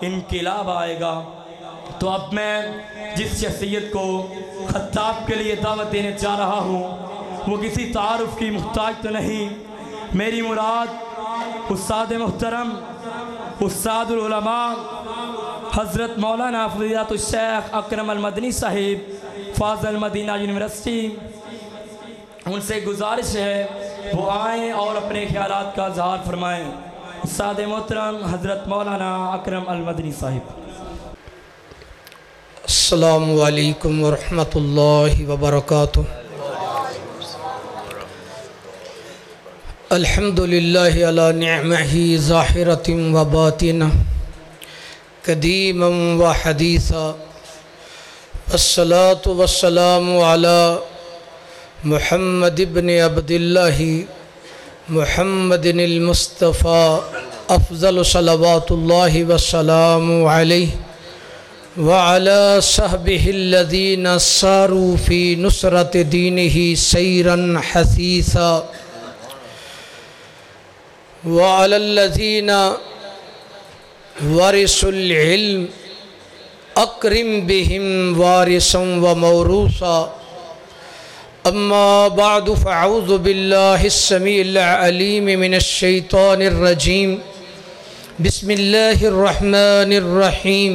انقلاب آئے گا۔ تو اب میں جس شخصیت کو خطاب کے لیے دعوت دینے جا رہا ہوں وہ کسی تعارف کی محتاج تو نہیں۔ میری مراد استاد محترم، استاد العلماء حضرت مولانا فضیلۃ الشیخ اکرم المدنی صاحب فاضل مدینہ یونیورسٹی، ان سے گزارش ہے وہ آئیں اور اپنے خیالات کا اظہار فرمائیں۔ استاد محترم حضرت مولانا اکرم المدنی صاحب۔ السلام علیکم ورحمۃ اللہ وبرکاتہ۔ الحمد للہ علی نعمہ ظاہرۃ و باطنہ قدیما و حدیثا، والصلاة والسلام علی محمد ابن عبد اللہ محمد المصطفیٰ افضل صلوات اللہ والسلام علیہ وعلى صحبه الذين ساروا في نصرة دينه سيرا حثيثا وعلى الذين ورثوا العلم أكرم بهم وارثا وموروثا، أما بعد فأعوذ بالله السميع العليم من الشيطان الرجيم، بسم الله الرحمن الرحيم۔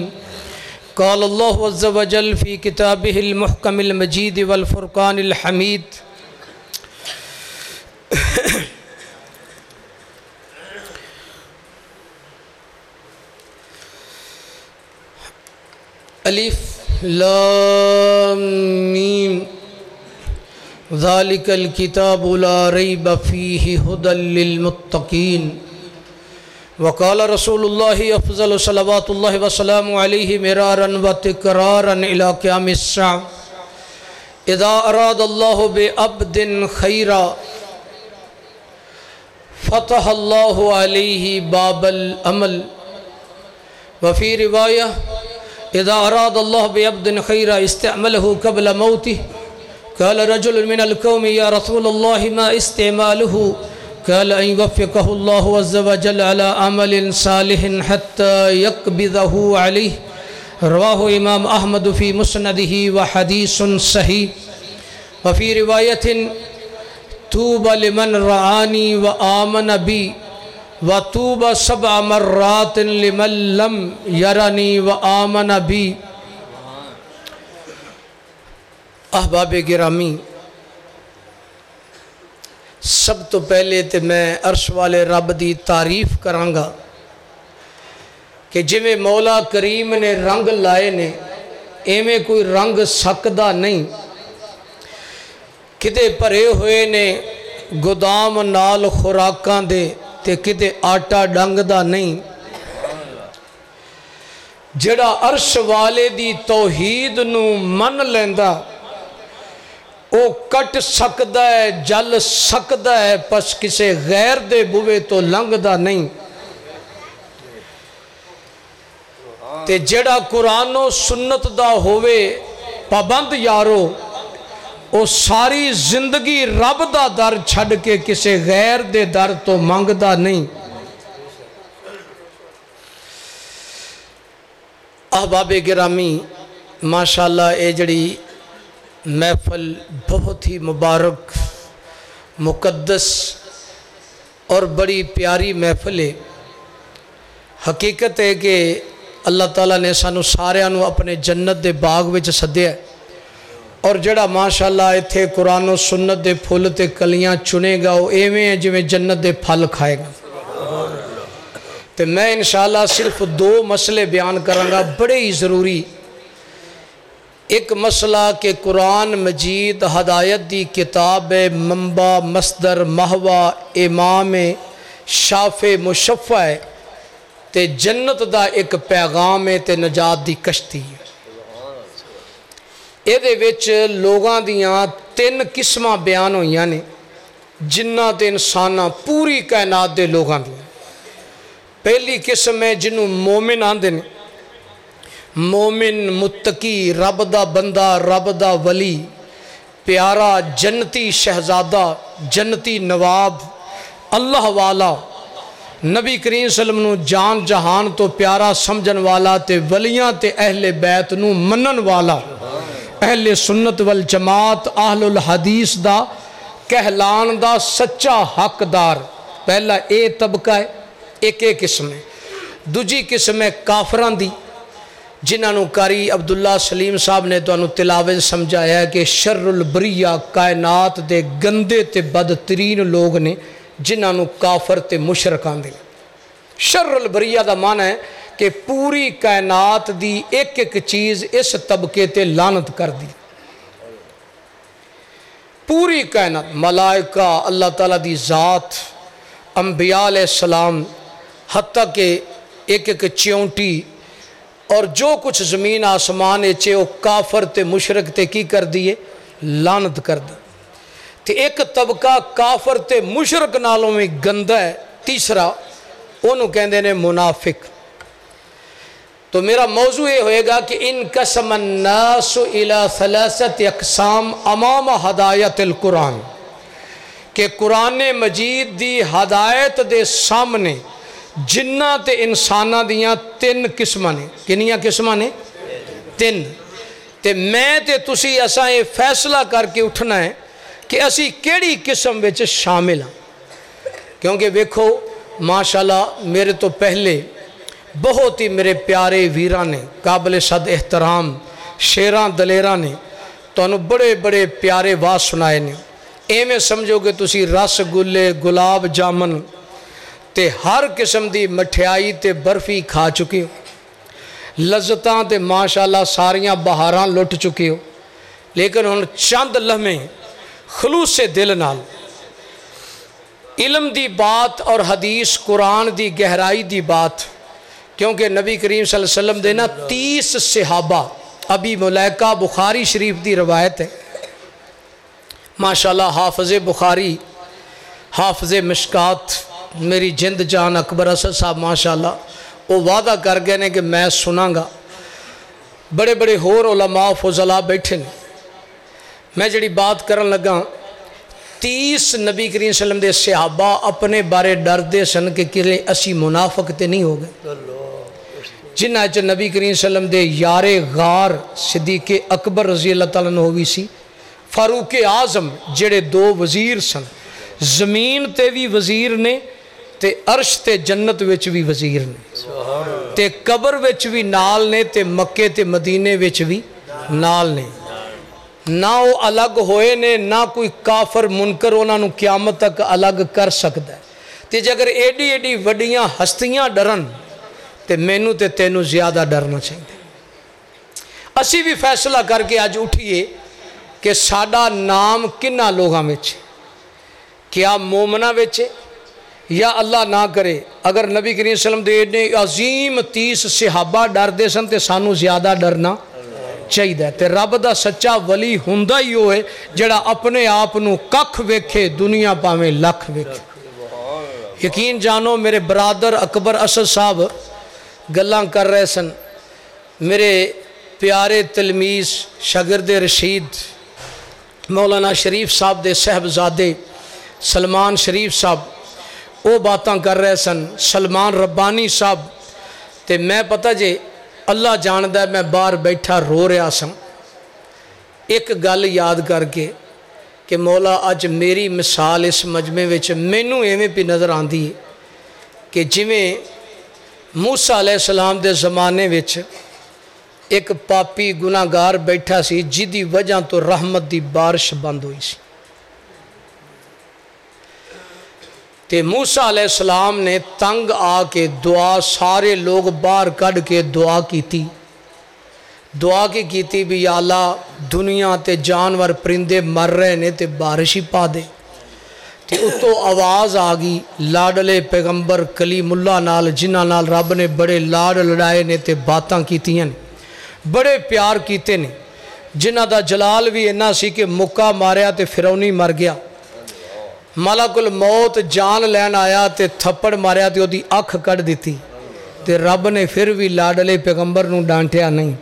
قال الله عز وجل في كتابه المحكم المجيد والفرقان الحميد، الف لام میم ذلك الكتاب لا ريب فيه هدى للمتقين، وقال رسول اللہ افضل صلوات اللہ وسلام علیہ مرارا و تکرارا الى قیام الساعة، اذا اراد اللہ بعبد خیرا فتح اللہ علیہ باب العمل، وفی روایہ اذا اراد اللہ بعبد خیرا استعملہ قبل موتہ، قال رجل من القوم یا رسول اللہ ما استعمالہ، قال ان يوفقه الله عز وجل على عمل صالح حتى يقبضه عليه، رواه امام احمد في مسنده وحديث صحيح۔ وفي رواية طوبى لمن رعاني وآمن بي، وطوبى 7 مرات لمن لم يرني وآمن بي۔ احباب گرامی، سب تو پہلے تے میں عرش والے رب دی تعریف کرانگا کہ جویں مولا کریم نے رنگ لائے نے ایویں کوئی رنگ سکدا نہیں، کدے بھرے ہوئے نے گودام نال خوراکاں دے تے کدے آٹا ڈنگ دا نہیں۔ جڑا عرش والے دی توحید نو من لیندا او کٹ سکدا ہے، جل سکدا ہے، پس کسے غیر دے بوے تو لنگ دا نہیں۔ تے جڑا قرآن و سنت دا ہوئے پابند یارو، او ساری زندگی رب دا در چھڑ کے کسے غیر دے در تو منگ دا نہیں۔ احباب گرامی، ماشاءاللہ اے جڑی محفل بہت ہی مبارک، مقدس اور بڑی پیاری محفل ہے۔ حقیقت ہے کہ اللہ تعالیٰ نے سانو سارے انو اپنے جنت دے باغ وچ سدیا ہے، اور جڑا ماشاءاللہ ایتھے قرآن و سنت دے پھول تے کلیاں چنے گا وہ ایویں ہیں جویں جنت دے پھل کھائے گا۔ تو میں انشاءاللہ صرف 2 مسئلے بیان کرانگا بڑے ہی ضروری۔ ایک مسئلہ کہ قرآن مجید ہدایت دی کتاب منبع مصدر محوہ امام شافع مشفع ہے، تے جنت دا ایک پیغام ہے تے نجات دی کشتی ہے۔ اے دے وچ لوگاں دیاں 3 قسمہ بیان ہوئیاں نے، جنہ تے انسانہ پوری کائنات دے لوگاں دیاں۔ پہلی قسم ہے جنہوں مومن آندے نے، مومن متقی، رب دا بندہ، رب دا ولی، پیارا جنتی شہزادہ، جنتی نواب، اللہ والا، نبی کریم صلی اللہ علیہ وسلم نو جان جہان تو پیارا سمجھن والا تے ولیاں تے اہل بیت نو منن والا اہل سنت والجماعت اہل الحدیث دا کہلان دا سچا حقدار پہلا اے طبقہ ہے ایک قسم ہے دوجی قسم ہے کافران دی جنہاں نو قاری عبداللہ سلیم صاحب نے تو انہوں تلاوت سمجھایا ہے کہ شر البریہ کائنات دے گندے تے بدترین لوگ نے جنہاں نو کافر تے مشرکان دے شر البریہ دا معنی ہے کہ پوری کائنات دی ایک ایک چیز اس طبقے تے لعنت کر دی پوری کائنات ملائکہ اللہ تعالیٰ دی ذات انبیاء علیہ السلام حتیٰ کہ ایک ایک چیونٹی اور جو کچھ زمین آسمان اچھے وہ کافر تے مشرک تے کی کر دیئے لعنت کر دی تے ایک طبقہ کافر تے مشرک نالوں میں گندہ ہے تیسرا انہوں کہندے نے منافق تو میرا موضوع یہ ہوئے گا کہ انقسم الناس الى ثلاثت اقسام امام ہدایت القرآن کہ قرآن مجید دی ہدایت دے سامنے جنہ تے انسانہ دیاں تین قسمہ نے کنیاں قسمہ نے تین تے میں تے تسی اساں یہ فیصلہ کر کے اٹھنا ہے کہ اسی کیڑی قسم وچ شامل ہیں کیونکہ ویکھو ماشاءاللہ میرے تو پہلے بہت ہی میرے پیارے ویران نے قابل صد احترام شیران دلیران نے تو انہوں بڑے بڑے پیارے واز سنائے نے میں سمجھو کہ تسی رس گلے گلاب جامن تے ہر قسم دی مٹھائی تے برفی کھا چکی ہو لذتاں تے ماشاءاللہ ساریاں بہاراں لٹ چکی ہو لیکن ہن چند لمحے خلوص دل نال علم دی بات اور حدیث قرآن دی گہرائی دی بات کیونکہ نبی کریم صلی اللہ علیہ وسلم دینا 30 صحابہ ابھی ملیکہ بخاری شریف دی روایت ہے ماشاءاللہ حافظ بخاری حافظ مشکات میری جند جان اکبر اسد صاحب ماشاءاللہ وہ وعدہ کر گئے نے کہ میں سناں گا بڑے بڑے ہور علماء فضلاء بیٹھے نے میں جڑی بات کرن لگا 30 نبی کریم صلی اللہ علیہ وسلم دے صحابہ اپنے بارے ڈر دے سن کہ کلے اسی منافق تے نہیں ہو گئے جنہ چ نبی کریم صلی اللہ علیہ وسلم دے یار غار صدیق اکبر رضی اللہ تعالیٰ عنہ ہوئی سی فاروق اعظم جڑے 2 وزیر سن زمین تے بھی وزیر نے تے عرش تے جنت وچ بھی وزیر نے تے قبر وچ بھی نال نے تے مکے تے مدینے وچ بھی نال نے نہ وہ الگ ہوئے نے نہ کوئی کافر منکر انہاں نو قیامت تک الگ کر سکتا ہے تے جگر ایڈی ایڈی وڈیاں ہستیاں ڈرن تے مینوں تے تینوں زیادہ ڈرنا چاہیے اسی بھی فیصلہ کر کے آج اٹھئے کہ ساڈا نام کنہ لوگاں وچ کیا مومنہ وچ یا اللہ نہ کرے اگر نبی کریم صلی اللہ علیہ وسلم دے عظیم 30 صحابہ ڈر دے سن تے سانو زیادہ ڈرنا چاہیے تے رب دا سچا ولی ہوندا ہی ہوئے جڑا اپنے آپ نو ککھ ویکھے دنیا پاویں لکھ ویکھے یقین جانو میرے برادر اکبر اسد صاحب گلاں کر رہے سن میرے پیارے تلمیذ شاگرد رشید مولانا شریف صاحب دے صاحبزادے سلمان شریف صاحب وہ باتاں کر رہے سن سلمان ربانی صاحب تے میں پتہ جے اللہ جاندہ ہے میں باہر بیٹھا رو رہا سن ایک گل یاد کر کے کہ مولا اج میری مثال اس مجمع وچ مینوں ایویں پی نظر آندی ہے کہ جویں موسیٰ علیہ السلام دے زمانے وچ ایک پاپی گناہگار بیٹھا سی جدی وجہ تو رحمت دی بارش بند ہوئی سی تے موسیٰ علیہ السلام نے تنگ آ کے دعا سارے لوگ باہر کڑ کے دعا کی بھی یا اللہ دنیا تے جانور پرندے مر رہے نے تے بارش ہی پا دے تے اتو آواز آگی لاڈلے پیغمبر کلیم اللہ نال جنہ نال رب نے بڑے لاڈ لڑائے نے تے باتاں کیتیاں نے بڑے پیار کیتے نے جنہ دا جلال بھی انہا سی کہ مکہ ماریا تے فرعونی مر گیا ملک الموت جان لین آیا تے تھپڑ ماریا تے دی اکھ کٹ دیتی تے رب نے پھر بھی لاڈلے پیغمبر نو ڈانٹیا نہیں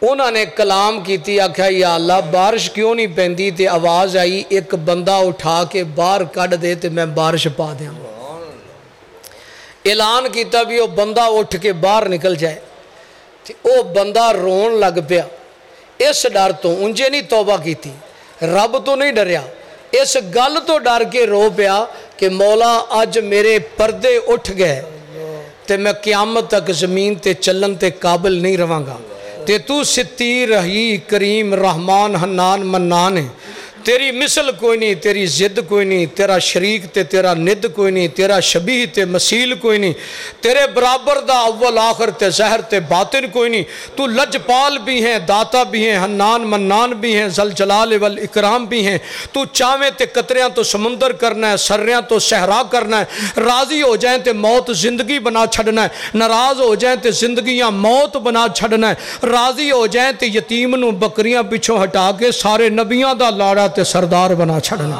انہوں نے کلام کیتی آکھا یا اللہ بارش کیوں نہیں پہندی تے آواز آئی ایک بندہ اٹھا کے باہر کٹ دے تے میں بارش پا دیا اعلان کیتا بھی وہ بندہ اٹھ کے باہر نکل جائے، تے وہ بندہ رون لگ پیا، اس ڈر تو انجے نہیں توبہ کیتی، رب تو نہیں ڈریا، اس گل تو ڈر کے رو پیا کہ مولا اج میرے پردے اٹھ گئے تے میں قیامت تک زمین تے چلن تے قابل نہیں رہاں گا، تے تو ستیر رہی کریم رحمان حنان منان ہے، تیری مثل کوئی نہیں، تیری زد کوئی نہیں، تیرا شریک تے تیرا ند کوئی نہیں، تیرا شبیہ تے مسیل کوئی نہیں، تیرے برابر دا اول آخر تے ظاہر تے باطن کوئی نہیں، تو لجپال بھی ہیں، داتا بھی ہیں، حنان منان بھی ہیں، ذل جلال والاکرام بھی ہیں، تو چاویں تے قطریاں تو سمندر کرنا ہے، سریاں تو صحرا کرنا ہے، راضی ہو جائیں تے موت زندگی بنا چھڑنا ہے، ناراض ہو جائیں تے زندگیاں موت بنا چھڑنا ہے، راضی ہو جائیں تے یتیم نو بکریاں پچھوں ہٹا کے سارے نبیاں دا لاڑا تے سردار بنا چھڑنا،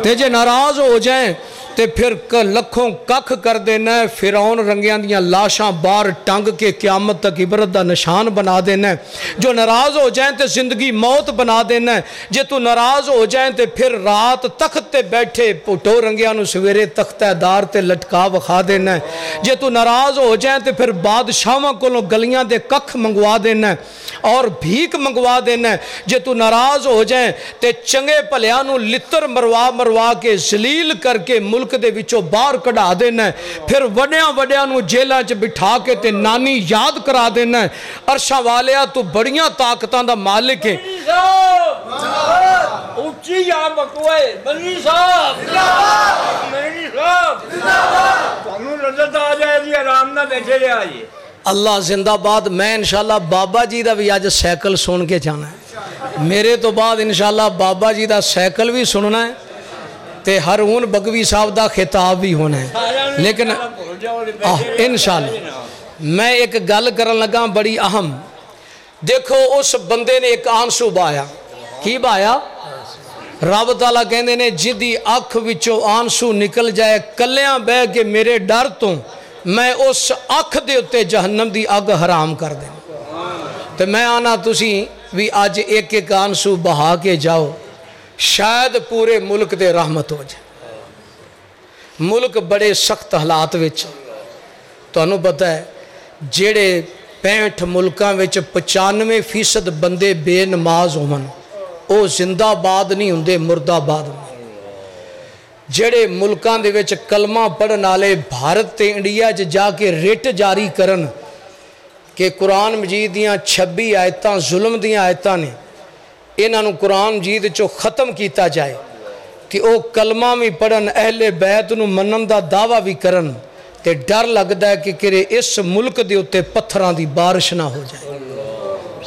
تے جے ناراض ہو جائیں تے پھر لکھوں ککھ کر دینا ہے، فرعون رنگیاں دیاں لاشاں بار ٹنگ کے قیامت تک عبرت دا نشان بنا دینا ہے، جو ناراض ہو جائیں تے زندگی موت بنا دینا ہے، جے تو ناراض ہو جائیں تے پھر رات تخت تے بیٹھے پٹو رنگیاں نو سویرے تختہ دار تے لٹکا بخا دینا ہے، جے تو ناراض ہو جائیں تے پھر بادشاہاں کو گلیاں دے ککھ منگوا دینا ہے اور بھیک منگوا دینا ہے، جے تو ناراض ہو جائیں تے چنگے پلیاں نو لتر مروا کے ذلیل کر کے ملک دے وچوں باہر کڑا دینا ہے، پھر وڈیاں نو جیلاں چ بٹھا کے تے نانی یاد کرا دینا ہے، عرشاں والیا تو بڑیاں طاقتاں دا مالک ہے، اونچی یا بکوئے بنی صاحب میری صاحب تانوں لذت آ جائے گی، آرام نہ بیٹھے رہے آئیے اللہ زندہ باد۔ میں انشاءاللہ بابا جی دا بھی آج سیکل سن کے جانا ہے، میرے تو بعد انشاءاللہ بابا جی دا سیکل بھی سننا ہے تے ہارون بگوی صاحب دا خطاب بھی ہونا ہے، لیکن انشاءاللہ میں ایک گل کرن لگا بڑی اہم۔ دیکھو اس بندے نے ایک آنسو بایا، کی بایا؟ رب تعالیٰ کہندے نے جدی اکھ وچوں آنسو نکل جائے کلیاں بہ کے میرے ڈر تو میں اس اکھ دے اتے جہنم دی اگ حرام کر دیں، تو میں آنا تسی بھی آج ایک ایک آنسو بہا کے جاؤ، شاید پورے ملک دے رحمت ہو جائے۔ ملک بڑے سخت حالات وچ، تو انہوں پتہ ہے جیڑے 65 ملکاں وچ 95% بندے بے نماز ہومن، او زندہ باد نہیں ہوندے، مردہ باد ہوندے۔ جڑے ملکان دے وچ کلمہ پڑھن والے بھارت تے انڈیا جا کے ریٹ جاری کرن کہ قرآن مجید دیاں 26 آیتاں ظلم دیاں آیتاں نے، انہاں نو قرآن مجید چو ختم کیتا جائے کہ او کلمہ بھی پڑھن، اہل بیت نو منن دا دعویٰ بھی کرن، تے ڈر لگدا ہے کہ کرے اس ملک دے اتے پتھراں دی بارش نہ ہو جائے۔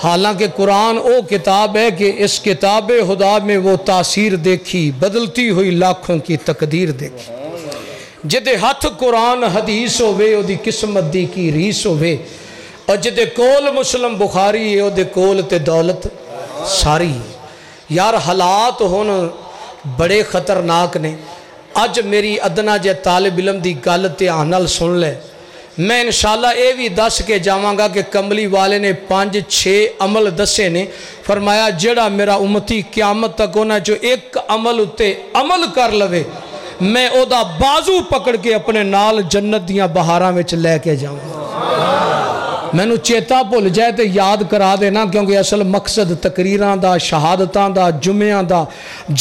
حالانکہ قرآن او کتاب ہے کہ اس کتاب خدا میں وہ تاثیر دیکھی، بدلتی ہوئی لاکھوں کی تقدیر دیکھی، جدے ہاتھ قرآن حدیث ہوئے او دی قسمت دی کی ریس ہوئے، اور جدے کول مسلم بخاری ہے او دے کول تے دولت ساری۔ یار حالات ہون بڑے خطرناک نے۔ اج میری ادنا جے طالب علم دی گل تے آنال سن لے، میں انشاءاللہ اے بھی دس کے جاواں گا کہ کملی والے نے 5-6 عمل دسے نے، فرمایا جڑا میرا امتی قیامت تک ہونا جو ایک عمل اتے عمل کر لوے، میں او دا بازو پکڑ کے اپنے نال جنت دیاں بہاراں وچ لے کے جاؤں گا۔ میں نو چیتا بھول جائے تے یاد کرا دینا، کیونکہ اصل مقصد تقریراں دا، شہادتاں دا، جمعیاں دا،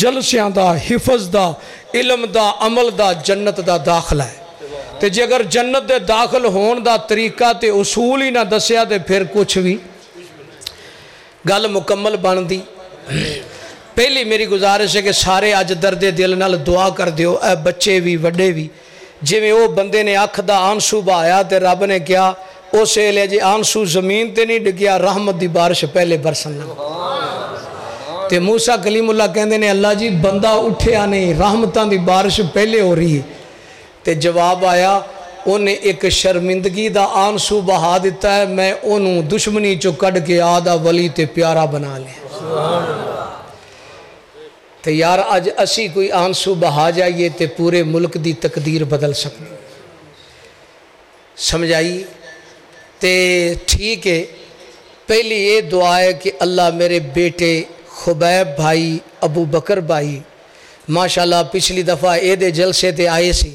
جلسیاں دا، حفظ دا، علم دا، عمل دا، جنت دا داخلہ ہے۔ تے جے اگر جنت دے داخل ہون دا طریقہ تے اصول ہی نہ دسیا تے پھر کچھ بھی گل مکمل بن دی۔ پہلی میری گزارش ہے کہ سارے اج درد دل نال دعا کر دیو، اے بچے بھی وڈے بھی، جے میں او بندے نے اکھ دا آنسو بہایا تے رب نے کیا اسے لے جے آنسو زمین تے نہیں ڈگیا، رحمت دی بارش پہلے برسن لگا۔ تے موسیٰ کلیم اللہ کہندے نے اللہ جی بندہ اٹھیا نہیں، رحمتاں دی بارش پہلے ہو رہی ہے، تے جواب آیا انہیں ایک شرمندگی دا آنسو بہا دیتا ہے، میں انہوں دشمنی چو کڑ کے آدھا ولی تے پیارا بنا لیا۔ تے یار آج اسی کوئی آنسو بہا جائیے تے پورے ملک دی تقدیر بدل سکتے، سمجھائی؟ تے ٹھیک ہے، پہلی یہ دعا ہے کہ اللہ میرے بیٹے خبیب بھائی، ابو بکر بھائی ماشاءاللہ پچھلی دفعہ اے دے جلسے تے آئے سی،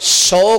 100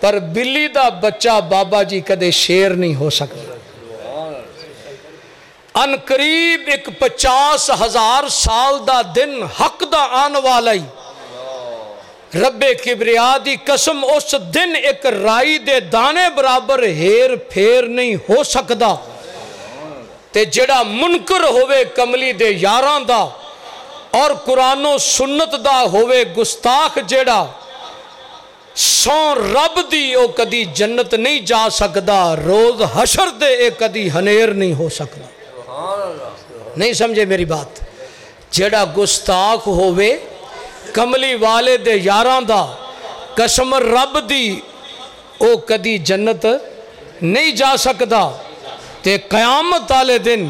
پر بلی دا بچہ بابا جی کدے شیر نہیں ہو سکتا۔ ان قریب ایک 50,000 سال دا دن حق دا آن والا ہی، رب کبریا دی قسم اس دن ایک رائی دے دانے برابر ہیر پھیر نہیں ہو سکدا، تے جڑا منکر ہوئے کملی دے یاران دا اور قرآن و سنت دا ہوئے گستاخ جڑا سون رب دی او کدی جنت نہیں جا سکدا، روز حشر دے اے کدی ہنیر نہیں ہو سکدا۔ نہیں سمجھے میری بات؟ جڑا گستاخ ہوئے کملی والے دے یاران دا قسم رب دی او کدی جنت نہیں جا سکدا، تے قیامت والے دن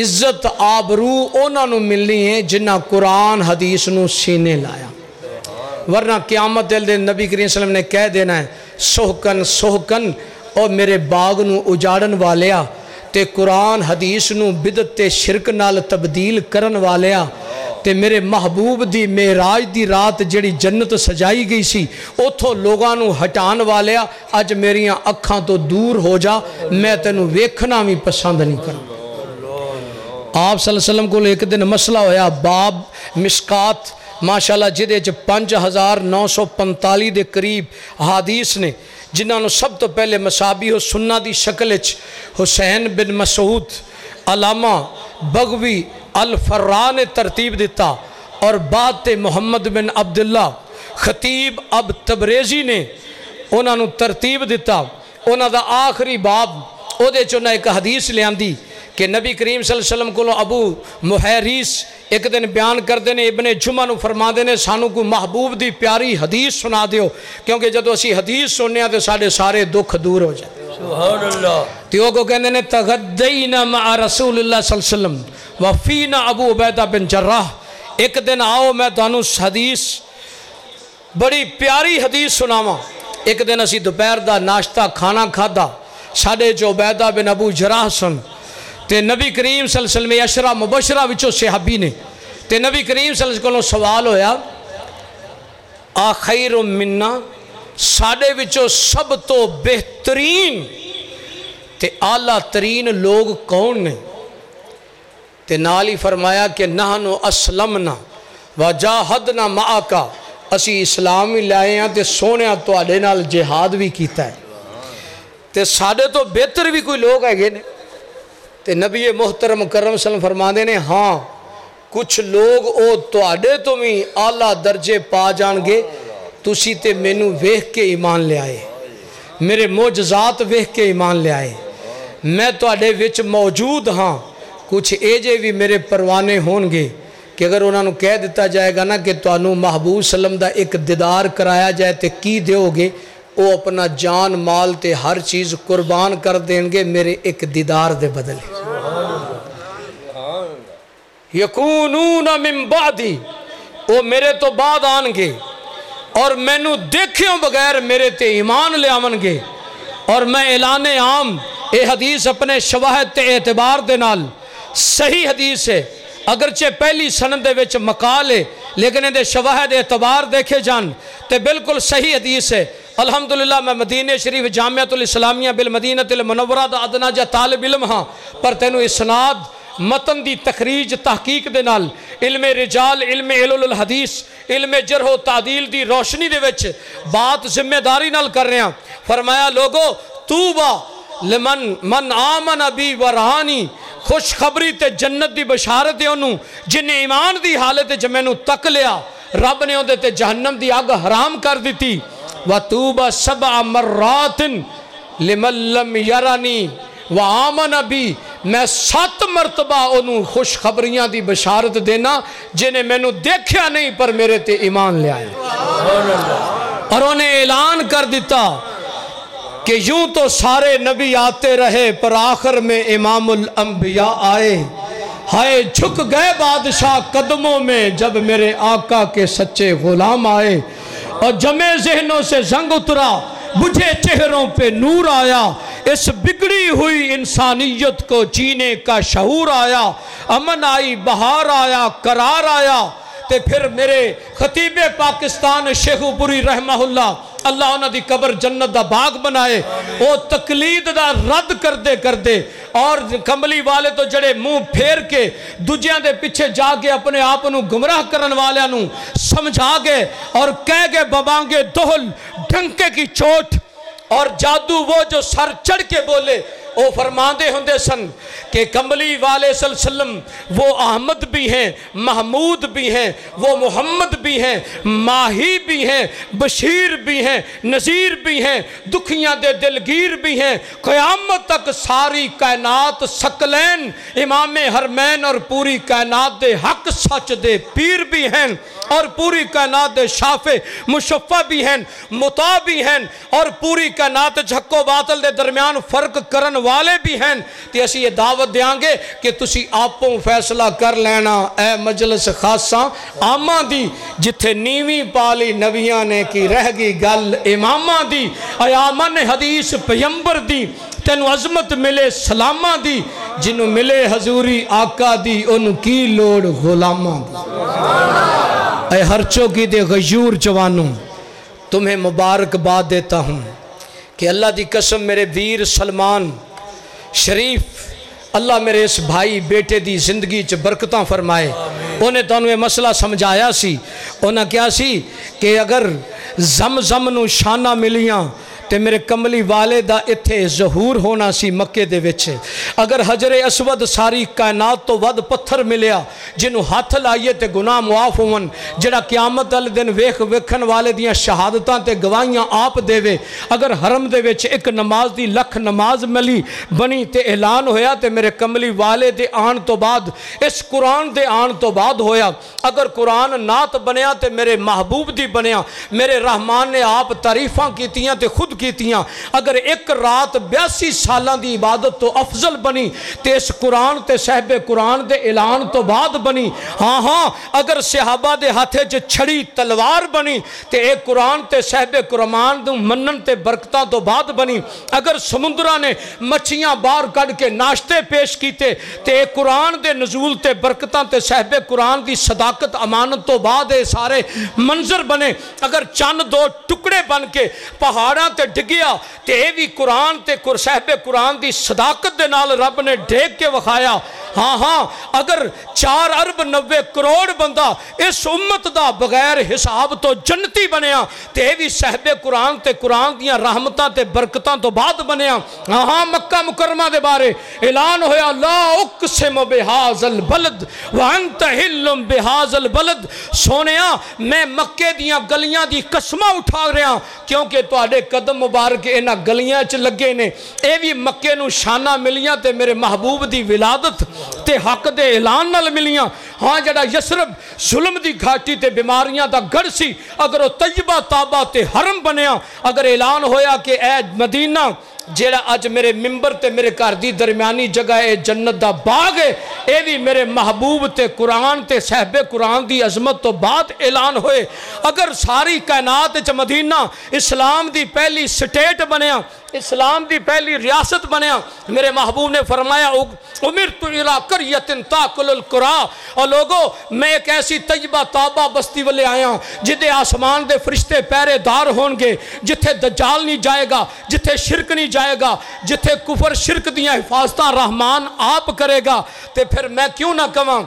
عزت آبرو اونا نو ملنی ہے جنہ قرآن حدیث نو سینے لایا، ورنہ قیامت دن نبی کریم صلی اللہ علیہ وسلم نے کہہ دینا ہے سوہکن سوہکن اور میرے باغ نو اجاڑن والیا تے قرآن حدیث نو بدعت تے شرک نال تبدیل کرن والیا تے میرے محبوب دی معراج دی رات جڑی جنت سجائی گئی سی اتھوں لوگاں نو ہٹان والیا اج میریاں اکھاں تو دور ہو جا، میں تینوں ویکھنا بھی پسند نہیں کروں۔ آپ صلی اللہ علیہ وسلم کو ایک دن مسئلہ ہویا، باب مشکات ماشاءاللہ جدے 5945 دے قریب حدیث نے، جنہاں نو سب تو پہلے مصابیح و سنہ دی شکل حسین بن مسعود علامہ بغوی الفرا نے ترتیب دیتا، اور بعد تے محمد بن عبداللہ خطیب اب تبریزی نے انہاں نو ترتیب دیتا۔ انہاں دا آخری باب او دے چونہ ایک حدیث لے آندی کہ نبی کریم صلی اللہ علیہ وسلم کو ابو محیریس ایک دن بیان کر دینے ابن جمعہ نو فرما دینے سانو کو محبوب دی پیاری حدیث سنا دیو، کیونکہ جدو اسی حدیث سننے ہیں تو سارے دکھ دور ہو جائے۔ سبحان اللہ۔ تیو کو کہنے نے تغدینا مع رسول اللہ صلی اللہ علیہ وسلم وفینا ابو عبیدہ بن جراح، ایک دن آؤ میں تانوں حدیث بڑی پیاری حدیث سناواں۔ ایک دن اسی دوپہر دا ناشتہ کھانا کھادا، ساڑھے جو عبیدہ بن ابو جراح سن تے نبی کریم صلی اللہ علیہ وسلم عشرہ مبشرہ وچوں صحابی نے تے نبی کریم صلی اللہ علیہ وسلم سوال ہویا آخیر منا ساڑھے وچوں سب تو بہترین تے اعلیٰ ترین لوگ کون نے؟ تے نالی فرمایا کہ نحنو اسلمنا وجاہدنا معاکا، اسی اسلامی لائے ہیں تے سونیا تو آڑے نال جہاد بھی کیتا ہے، تے ساڑھے تو بہتر بھی کوئی لوگ ہے گے نے؟ تے نبی محترم کرم صلی اللہ علیہ وسلم فرما دینے ہاں کچھ لوگ او تو آڑے تو میں اعلیٰ درجے پا جان گے، تسی تے مینو ویکھ کے ایمان لے آئے، میرے معجزات ویکھ کے ایمان لے آئے، میں تو آڑے وچ موجود ہاں، کچھ ایجے بھی میرے پروانے ہون گے کہ اگر انہوں نے کہہ دیتا جائے گا نا کہ تو انہوں محبوب صلی اللہ علیہ وسلم دا ایک دیدار کرایا جائے تے کی دیو گے، وہ اپنا جان مال تے ہر چیز قربان کر دیں گے میرے ایک دیدار دے بدلے۔ یکونون من بعدی، وہ میرے تو بعد آن گے اور میں نو دیکھیں بغیر میرے تے ایمان لے آمن گے، اور میں اعلان عام اے حدیث اپنے شواہد تے اعتبار دے نال صحیح حدیث ہے، اگرچہ پہلی سند دے وچ مقال ہے لیکن دے شواہد اعتبار دیکھے جان تے بالکل صحیح حدیث ہے۔ الحمدللہ میں مدینہ شریف جامعۃ الاسلامیہ بالمدینہ المنورہ دا ادنا جا طالب علم ہاں، پر تینو اسناد متن دی تخریج تحقیق دے نال علم رجال، علم علل الحدیث، علم جرح و تعدیل دی روشنی دے وچ بات ذمہ داری نال کر رہے ہیں۔ فرمایا لوگو توبہ من آمن بی ورہانی، خوشخبری تے جنت دی بشارت ہے انہوں جنہیں ایمان دی حالت جمینوں تک لیا، رب نے ہوندے تے جہنم دی آگ حرام کر دیتی۔ وَتُوبَ سَبْعَ مَرَّاتٍ لِمَن لَّمْ يَرَنِي وَآمَنَ بِي، میں 7 مرتبہ انہوں خوشخبریاں دی بشارت دینا جنہیں میں نے دیکھیا نہیں پر میرے تے ایمان لے آئے، اور انہیں اعلان کر دیتا کہ یوں تو سارے نبی آتے رہے پر آخر میں امام الانبیاء آئے، ہائے جھک گئے بادشاہ قدموں میں جب میرے آقا کے سچے غلام آئے، اور جمع ذہنوں سے زنگ اترا، بجھے چہروں پہ نور آیا، اس بگڑی ہوئی انسانیت کو جینے کا شعور آیا، امن آئی، بہار آیا، قرار آیا، تے پھر میرے خطیب پاکستان شیخو پوری رحمہ اللہ انہاں دی قبر جنت دا باغ بنائے. او تقلید دا رد کر دے اور کملی والے تو جڑے منہ پھیر کے دوجیاں دے پیچھے جا کے اپنے آپ نو گمراہ کرن والیاں نو سمجھا گئے اور کہہ گئے ببانگے دہل ڈنکے کی چوٹ اور جادو وہ جو سر چڑھ کے بولے. وہ فرماندے ہوندے سن کہ کملی والے صلی اللہ علیہ وسلم وہ احمد بھی ہیں، محمود بھی ہیں، وہ محمد بھی ہیں، ماہی بھی ہیں، بشیر بھی ہیں، نذیر بھی ہیں، دکھیاں دے دلگیر بھی ہیں. قیامت تک ساری کائنات ثقلین امام حرمین اور پوری کائنات دے حق سچ دے پیر بھی ہیں اور پوری کائنات دے شافع مشفع بھی ہیں، مطاع بھی ہیں اور پوری کائنات جھک و باطل دے درمیان فرق کرن والے بھی ہیں. تے اسی یہ دعوت دیاں گے کہ تسی آپوں فیصلہ کر لینا اے مجلس خاصاں آماں دی جتھے نیویں پالی نبیاں نے کی رہ گئی گل اماماں دی اے آمن حدیث پیمبر دی تینو عظمت ملے سلاماں دی جنہوں ملے حضوری آقا دی انہوں کی لوڑ غلاماں دی. اے ہر چوکی دے غیور جوانوں تمہیں مبارکباد دیتا ہوں کہ اللہ دی قسم میرے ویر سلمان شریف اللہ میرے اس بھائی بیٹے دی زندگی چ برکتاں فرمائے. انہیں تو انہیں مسئلہ سمجھایا سی انہیں کیا سی کہ اگر زمزم نو شانہ ملیاں تے میرے کملی والے دا اتھے ظہور ہونا سی مکے دے وچے. اگر حجر اسود ساری کائنات تو ود پتھر ملیا جنہوں ہاتھ لائیے تے گناہ معاف ہون جڑا قیامت والے دن ویکھن والے دیاں شہادتاں تے گواہیاں آپ دے وے. اگر حرم دے وچ ایک نماز دی لکھ نماز ملی بنی تے اعلان ہویا تے میرے کملی والے دے آن تو بعد اس قرآن دے آن تو بعد ہویا. اگر قرآن نات بنیا تے میرے محبوب دی بنیا میرے رحمان نے آپ تعریفاں کیتیاں تے خود کیتیاں. اگر ایک رات 82 سالاں دی عبادت تو افضل بنی تے اس قرآن تے صحب قرآن دے اعلان تو بعد بنی. ہاں اگر صحابہ دے ہاتھے چ چھڑی تلوار بنی تے ایک قرآن تے صحب قرآن دے منن تے برکتاں تو بعد بنی. اگر سمندرہ نے مچھیاں بار کڑ کے ناشتے پیش کیتے تے ایک قرآن دے نزول تے برکتاں تے صحب قرآن دی صداقت امانت تو بعد سارے منظر بنے. اگر چند دو ٹکڑے بن کے پہاڑاں تے ڈگیا تے بھی قرآن تے صحب قرآن دی صداقت دے نال رب نے ڈیگ کے وکھایا. ہاں اگر 4 ارب 90 کروڑ بندہ اس امت دا بغیر حساب تو جنتی بنیا تے بھی صحب قرآن تے قرآن دیاں رحمتاں تے برکتاں تو بعد بنیا. ہاں مکہ مکرمہ دے بارے اعلان ہویا لا اقسم بہذا البلد وانت حل بہذا البلد. سونیا میں مکے دیاں گلیاں دی قسمہ اٹھا رہا کیونکہ تواڈے قدم مبارک انہاں گلیاں چ لگے نے. اے بھی مکے نو شانہ ملیاں تے میرے محبوب دی ولادت تے حق دے اعلان نال ملیاں. ہاں جڑا یسرب ظلم دی گھاٹی تے بیماریاں دا گڑھ سی اگر وہ طیبہ تابہ تے حرم بنیا. اگر اعلان ہویا کہ اے مدینہ جیڑا اج میرے ممبر تے میرے گھر دی درمیانی جگہ اے جنت دا باغ ہے اے بھی میرے محبوب تے قرآن تے صحب قرآن دی عظمت تو بعد اعلان ہوئے. اگر ساری کائنات چ مدینہ اسلام دی پہلی سٹیٹ بنیا اسلام دی پہلی ریاست بنیا میرے محبوب نے فرمایا امرت الی قریۃ تاکل القریٰ. اور لوگوں میں ایک ایسی طیبہ تابہ بستی والے آیا جدے آسمان دے فرشتے پہرے دار ہون گے جتھے دجال نہیں جائے گا جتھے شرک نہیں جائے گا جتھے کفر شرک دیاں حفاظتاں رحمان آپ کرے گا. تے پھر میں کیوں نہ کہاں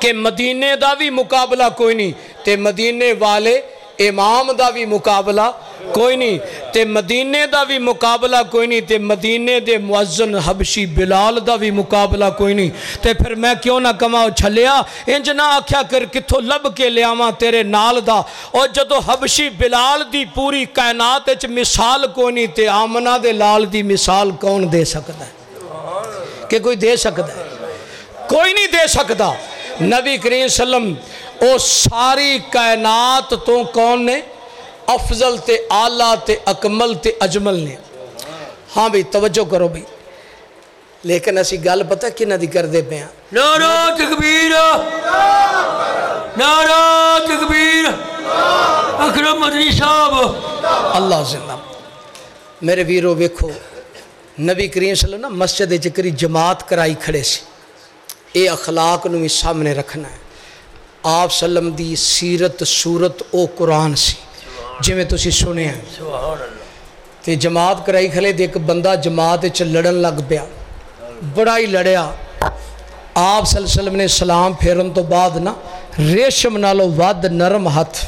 کہ مدینے دا بھی مقابلہ کوئی نہیں تے مدینے والے امام دا بھی مقابلہ کوئی نہیں تے مدینے دا بھی مقابلہ کوئی نہیں تے مدینے دے مؤذن حبشی بلال دا بھی مقابلہ کوئی نہیں. تے پھر میں کیوں نہ کما چھلیا انج نہ آکھیا کر کتھوں لب کے لیاواں تیرے نال دا. اور جدو حبشی بلال دی پوری کائنات وچ مثال کوئی نہیں تے آمنہ دے لال دی مثال کون دے سکتا ہے کہ کوئی دے سکتا ہے؟ کوئی نہیں دے سکتا. نبی کریم صلی اللہ علیہ وسلم او ساری کائنات تو کون نے افضل تے اعلیٰ تے اکمل تے اجمل نے. ہاں بھی توجہ کرو بھی لیکن اسی گل پتہ کنہ دی کر دے پہ ہیں نعرہ تکبیر نعرہ تکبیر اکرم مدنی صاحب اللہ زندہ. میرے ویرو ویکھو نبی کریم صلی اللہ علیہ وسلم مسجد چکری جماعت کرائی کھڑے سی. اے اخلاق نو بھی سامنے رکھنا ہے. آپ سلم دی سیرت صورت او قرآن سی جی میں تسی سنے ہیں تے جماعت کرائی کھلے دے ایک بندہ جماعت چ لڑن لگ پیا بڑا ہی لڑیا آپ صلی اللہ علیہ وسلم نے سلام پھیرن تو بعد نا ریشم نالو ود نرم ہاتھ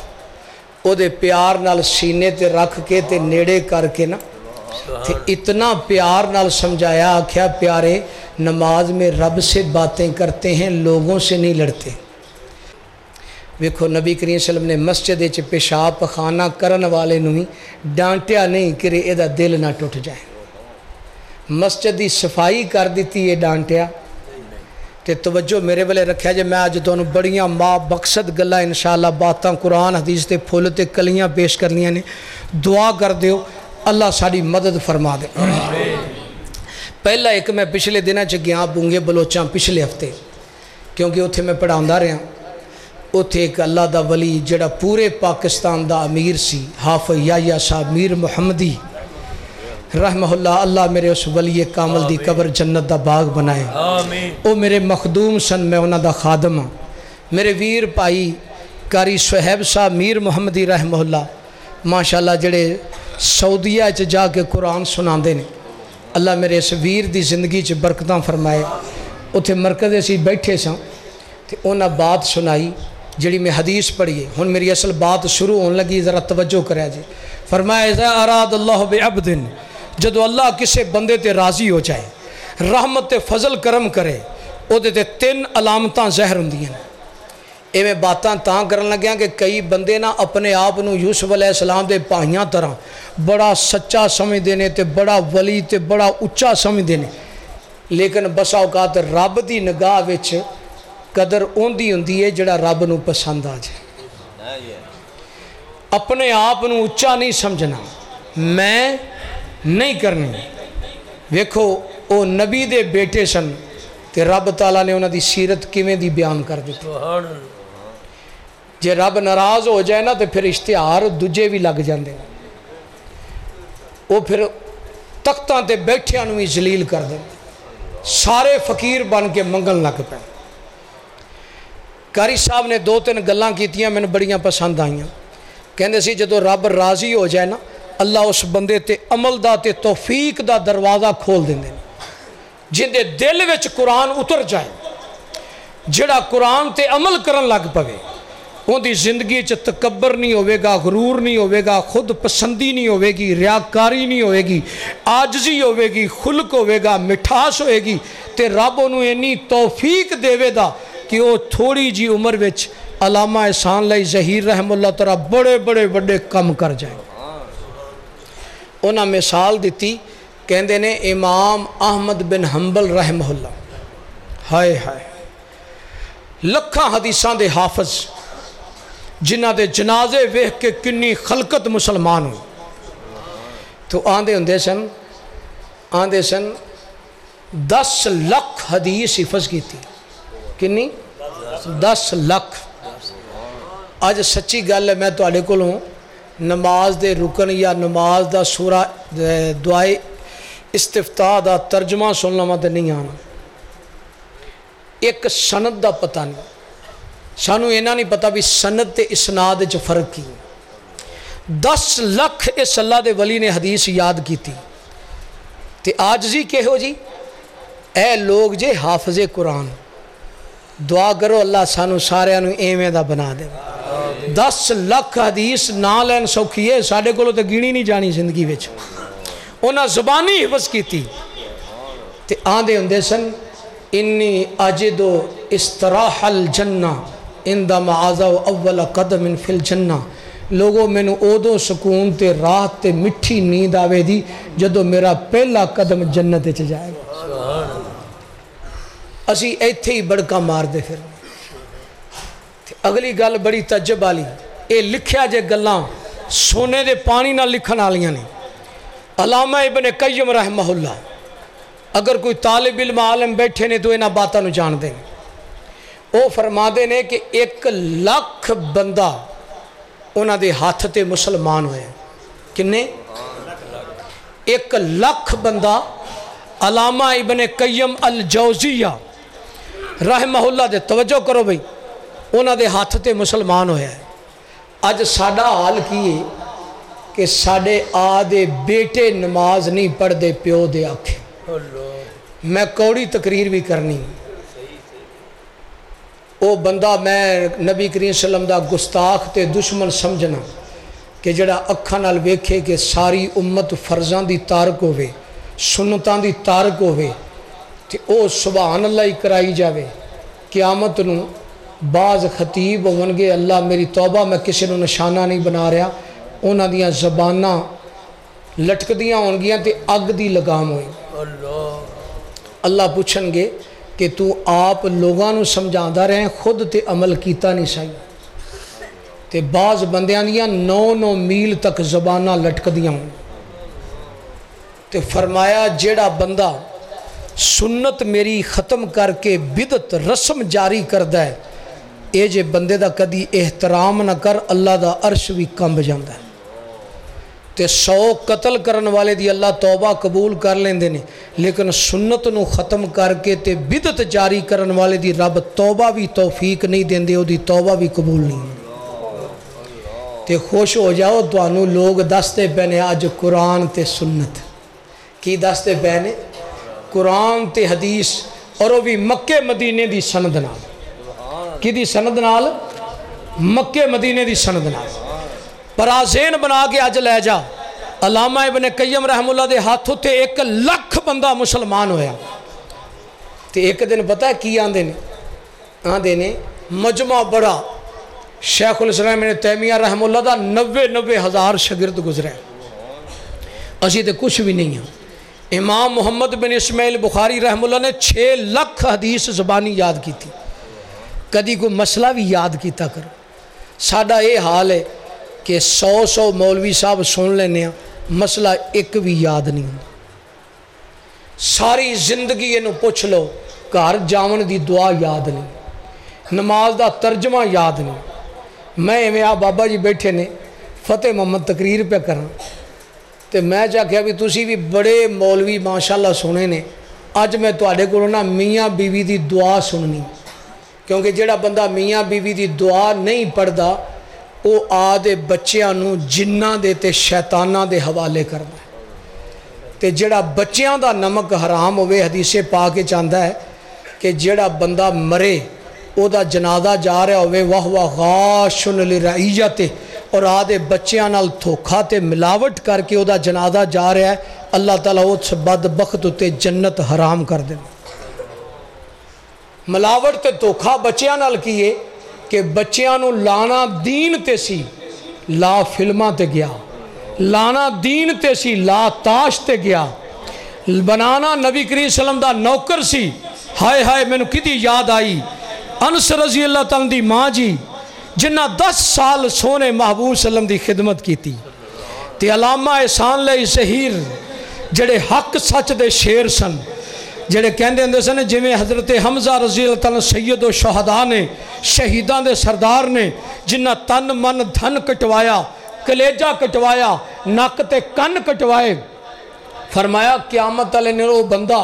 او دے پیار نال سینے تے رکھ کے تے نیڑے کر کے نا تے اتنا پیار نال سمجھایا آکھیا پیارے نماز میں رب سے باتیں کرتے ہیں لوگوں سے نہیں لڑتے ویکھو نبی کریم صلی اللہ علیہ وسلم نے مسجد چ پیشاب پخانہ کرن والے نوں ہی ڈانٹیا نہیں کہ اے دا دل نہ ٹوٹ جائے مسجد دی صفائی کر دیتی یہ ڈانٹیا تے توجہ میرے والے رکھیا جے میں آج دونوں بڑیاں ماں مقصد گلہ انشاءاللہ باتاں قرآن حدیث تے پھول تے کلیاں پیش کرنیاں نے دعا کر دیو اللہ ساری مدد فرما دے پہلا ایک میں پچھلے دنوں چ گیا بونگے بلوچاں پچھلے ہفتے کیونکہ اتھے میں پڑھاوندا رہا اتھے ایک اللہ دا ولی جڑا پورے پاکستان دا امیر سی حافظ یحییٰ صاحب میر محمدی رحمہ اللہ اللہ میرے اس ولی کامل دی قبر جنت دا باغ بنائے او میرے مخدوم سن میں انہاں دا خادم ہاں میرے ویر پائی قاری صہیب صاحب میر محمدی رحمہ اللہ ماشاءاللہ جڑے سعودیہ چ جا کے قرآن سناندے نے اللہ میرے اس ویر دی زندگی چ برکتاں فرمائے اتھے مرکز اسی بیٹھے ساں تے انہاں بات سنائی جڑی میں حدیث پڑھیے ہن میری اصل بات شروع ہون لگی ذرا توجہ کریا جی فرمایا اذا اراد اللہ بعبد جدو اللہ کسے بندے تے راضی ہو جائے رحمت تے فضل کرم کرے او دے تے 3 علامتاں ظاہر ہوندیاں اے میں باتاں تاں کرن لگیاں کہ کئی بندے نا اپنے آپ نو یوسف علیہ السلام دے پاہیاں طرح بڑا سچا سمجھ دینے تے بڑا ولی تے بڑا اچا سمجھ دینے لیکن بسا اوقات رب دی نگاہ وچ قدر اوندی ہوندی ہے جڑا رب نو پسند آ جائے اپنے آپ نو اچا نہیں سمجھنا میں نہیں کرنی ویکھو او نبی دے بیٹے سن تے رب تعالیٰ نے انہاں دی سیرت کیویں دی بیان کر دی جے رب ناراض ہو جائے نا تے پھر اشتہار دجے بھی لگ جاندے او پھر تختاں تے بیٹھیاں نو بھی ذلیل کر دیں سارے فقیر بن کے منگن لگ پے قاری صاحب نے 2-3 گلاں کیتیاں میں بڑیاں پسند آئیاں کہندے سی جدو رب راضی ہو جائے نا اللہ اس بندے تے عمل دا تے توفیق دا دروازہ کھول دیں جن دے دل وچ قرآن اتر جائے جڑا قرآن تے عمل کرن لگ پوے ان دی زندگی چ تکبر نہیں ہوئے گا غرور نہیں ہوئے گا خود پسندی نہیں ہوئے گی ریاکاری نہیں ہوئے گی عاجزی ہوئے گی خلق ہوئے گا مٹھاس ہوئے گی تے رب انہوں اینی توفیق دے دا کہ وہ تھوڑی جی عمر وچ علامہ احسان لائی ظہیر رحم اللہ تعالیٰ بڑے بڑے بڑے کم کر جائیں انہاں مثال دیتی کہندے نے امام احمد بن حنبل رحمہ اللہ ہائے ہائے لکھاں حدیثاں دے حافظ جنہ دے جنازے ویکھ کے کنی خلقت مسلمان ہو تو آندے سن 10 لاکھ حدیث حفظ کی تھی کنی 10 لاکھ آج سچی گل ہے میں تو ہوں نماز دے رکن یا نماز دا سورہ دعائے استفتاح دا ترجمہ سننا مت نہیں آنا ایک سند دا پتہ نہیں سانو اینا نہیں پتا بھی سند تے اسناد چ فرق کی 10 لاکھ اس اللہ دے ولی نے حدیث یاد کی تھی تے عاجزی کہ ہو جی اے لوگ جے حافظ قرآن دعا کرو اللہ سانو سارے انو ایویں دا بنا دے 10 لاکھ حدیث نہ لین سوکھی ہے ساڑھے کولو تے گینی نہیں جانی زندگی وچ انہاں زبانی حفظ کی تھی تے آندے ہوندے سن انی اجدو استراح الجنہ اندما آزاو اول قدم فی الجنہ لوگوں میں نے اودو سکون تے راحت تے مٹھی نیند آوے دی جدو میرا پہلا قدم جنت چ جائے گا اسی ایتھے ہی بڑکا مار دے پھر اگلی گل بڑی تجب والی اے لکھیا جے گلاں سونے دے پانی نہ لکھن والیاں نے علامہ ابن قیم رحمہ اللہ اگر کوئی طالب علم عالم بیٹھے نے تو انہاں باتاں نو جان دیں وہ فرما دے نے کہ 1 لاکھ بندہ انہاں دے ہاتھ تے مسلمان ہوئے کنے 1 لاکھ بندہ علامہ ابن قیم الجوزیہ رحمہ اللہ دے توجہ کرو بھئی انہاں دے ہاتھ تے مسلمان ہویا ہے. اج ساڈا حال کی ہے کہ ساڈے آدھے بیٹے نماز نہیں پڑھ دے پیو دے آکھے. میں کوڑی تقریر بھی کرنی او بندہ میں نبی کریم صلی اللہ علیہ وسلم دا گستاخ تے دشمن سمجھنا کہ جڑا اکھاں نال ویکھے کہ ساری امت فرضاں دی تارک ہوئے سنتاں دی تارک ہوئے تے او سبحان اللہ ہی کرائی جاوے. قیامت نو بعض خطیب ہون گے اللہ میری توبہ میں کسی نو نشانہ نہیں بنا رہا انہاں دیاں زباناں لٹک دیاں ہون گیاں تے اگ دی لگام ہوئی. اللہ پوچھن گے کہ تو آپ لوگاں نو سمجھاندہ رہے خود تے عمل کیتا نہیں سائی. تے بعض بندیاں دیاں 9 میل تک زباناں لٹک دیاں ہوں. تے فرمایا جیڑا بندہ سنت میری ختم کر کے بدعت رسم جاری کردہ ہے اے جے بندے دا کدی احترام نہ کر اللہ دا عرش بھی کمب جاندہ ہے. تے 100 قتل کرن والے دی اللہ توبہ قبول کر لیندے نے لیکن سنت نو ختم کر کے تے بدعت جاری کرن والے دی رب توبہ بھی توفیق نہیں دیندے او دی توبہ بھی قبول نہیں. تے خوش ہو جاؤ توانو لوگ دستے پہنے آج قرآن تے سنت کی دستے پہنے قرآن تے حدیث اور وہ بھی مکے مدینے دی سند نال. کی دی سند نال؟ مکے مدینے دی سند نال. پرازین بنا کے آج لے جا. علامہ ابن قیم رحم اللہ دے ہاتھوں تے 1 لاکھ بندہ مسلمان ہویا. تے ایک دن پتہ ہے کی آندے نے؟ آندے نے مجمع بڑا شیخ الاسلام ابن تیمیہ رحم اللہ دا 90 ہزار شگرد گزرے. اسی تے کچھ بھی نہیں ہیں. امام محمد بن اسماعیل بخاری رحم اللہ نے 6 لاکھ حدیث زبانی یاد کی تھی. کدی کوئی مسئلہ بھی یاد کیتا کرو. ساڈا یہ حال ہے کہ 100 مولوی صاحب سن لینے ہیں مسئلہ ایک بھی یاد نہیں ہوں. ساری زندگی انہوں پوچھ لو گھر جاون دی دعا یاد نہیں نماز دا ترجمہ یاد نہیں. میں ایویں آ بابا جی بیٹھے نے فتح محمد تقریر پہ کرنا تے میں چاہیا بھی تسی بھی بڑے مولوی ماشاءاللہ سنے نے اج میں تواڈے کولوں نا میاں بیوی دی دعا سننی کیونکہ جڑا بندہ میاں بیوی دی دعا نہیں پڑھدا او آدھے بچیاں نو جنہ دے تے شیطانہ دے حوالے کرنا ہے. تے جڑا بچیاں دا نمک حرام ہوئے حدیث پاک کے چاہتا ہے کہ جڑا بندہ مرے او دا جنازہ جا رہا ہوئے وَهُوَ غَاشٌ لِرَعِيَّتِهِ اور آدھے بچیاں نال دھوکھا تے ملاوٹ کر کے او دا جنازہ جا رہا ہے اللہ تعالیٰ اس بدبخت تے جنت حرام کر دے. ملاوٹ تے دھوکھا بچیاں نال کیے کہ بچیاں نو لانا دین تے سی لا فلماں تے گیا لانا دین تے سی لا تاش تے گیا بنانا نبی کریم صلی اللہ علیہ وسلم دا نوکر سی. ہائے ہائے میں نے کدی یاد آئی انس رضی اللہ تعالیٰ دی ماں جی جنہ 10 سال سونے محبوب صلی اللہ علیہ وسلم دی خدمت کی تھی. تے علامہ احسان لئی ظہیر جڑے حق سچ دے شیر سن جڑے کہندے ہندے سن جویں حضرت حمزہ رضی اللہ تعالیٰ سید و شہداء نے شہیدان دے سردار نے جنہ تن من دھن کٹوایا کلیجہ کٹوایا نک تے کن کٹوائے فرمایا قیامت علیہ نے وہ بندہ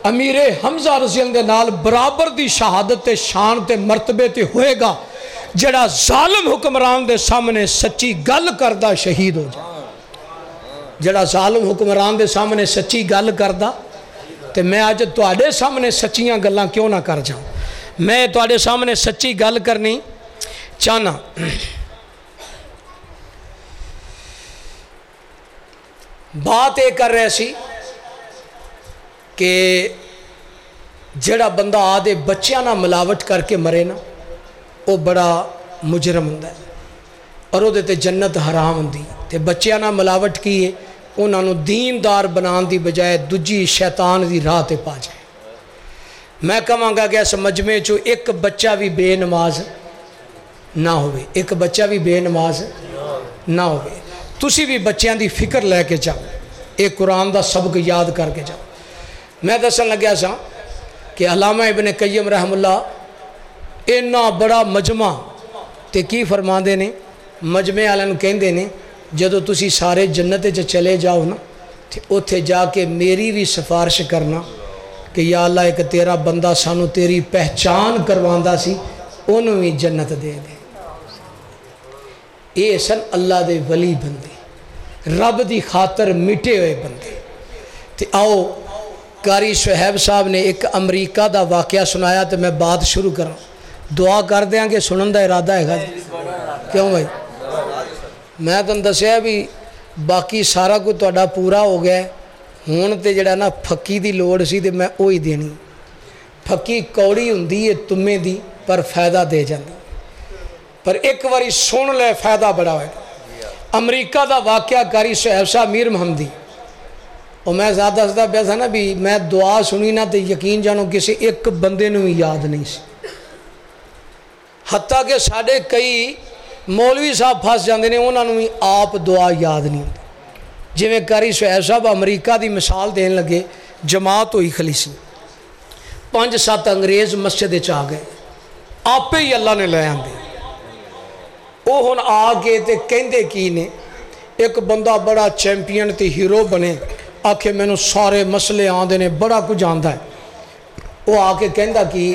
امیر حمزہ رضی اللہ دے نال برابر دی شہادت تے شان تے مرتبے تے ہوئے گا جڑا ظالم حکمران دے سامنے سچی گل کردہ شہید ہو جائے. جڑا ظالم حکمران دے سامنے سچی گل کردہ تے میں آج تواڈے سامنے سچیاں گلاں کیوں نہ کر جاؤں. میں تواڈے سامنے سچی گل کرنی چاہنا. بات یہ کر رہے سی کہ جڑا بندہ آدھے بچیاں نہ ملاوٹ کر کے مرے نا وہ بڑا مجرم ہوندا ہے اور وہ تے جنت حرام ہوندی. تے بچیاں نہ ملاوٹ کیے انہاں نو دیندار بنان دی بجائے دجی شیطان دی راہ تے پا جائے. میں کہاں گا کہ اس مجمع چو ایک بچہ بھی بے نماز نہ ہوئے ایک بچہ بھی بے نماز نہ ہوئے. تسی بھی بچیاں دی فکر لے کے جاؤ ایک قرآن دا سبق یاد کر کے جاؤ. میں دسن لگیا سا کہ علامہ ابن قیم رحم اللہ اینا بڑا مجمع تے کی فرماندے نے مجمع والوں کہندے نے جدو تسی سارے جنت چلے جاؤ نا تے اوتھے جا کے میری بھی سفارش کرنا کہ یا اللہ ایک تیرا بندہ سانو تیری پہچان کرواندا سی انہوں بھی جنت دے دے. یہ سن اللہ دے ولی بندے، رب دی خاطر مٹے ہوئے بندے. تے آؤ قاری شعیب صاحب نے ایک امریکہ دا واقعہ سنایا تو میں بات شروع کراں. دعا کر دیاں کہ سنن دا ارادہ ہے گا. کیوں بھائی؟ میں تم دسیا بھی باقی سارا کچھ تہاڈا پورا ہو گیا ہے. ہون تے جڑا نا پھکی دی لوڑ سی تے میں وہی دینی. پھکی کوڑی ہوندی ہے تمے دی پر فائدہ دے جاندی، پر ایک واری سن لے فائدہ بڑا ہوئے. امریکہ دا واقعہ قاری شعیب صاحب میر محمدی. اور میں زیادہ دسدا پیا تھا نا بھی میں دعا سنی نا تے یقین جانو کسی ایک بندے نو بھی یاد نہیں سی. حتیٰ کہ ساڈے کئی مولوی صاحب پھنس جاندے نے انہاں نو بھی آپ دعا یاد نہیں ہوندی. جویں قاری شعیب صاحب امریکہ دی مثال دین لگے، جماعت ہوئی کھلی سی، 5-7 انگریز مسجد آ گئے، آپ ہی اللہ نے لے آندے. وہ ہن آ کے تے کہندے کی نے، ایک بندہ بڑا چیمپئن تے ہیرو بنے، آکھے مینوں سارے مسئلے آندے نے، بڑا کچھ آندا ہے. وہ آ کے کہندا کی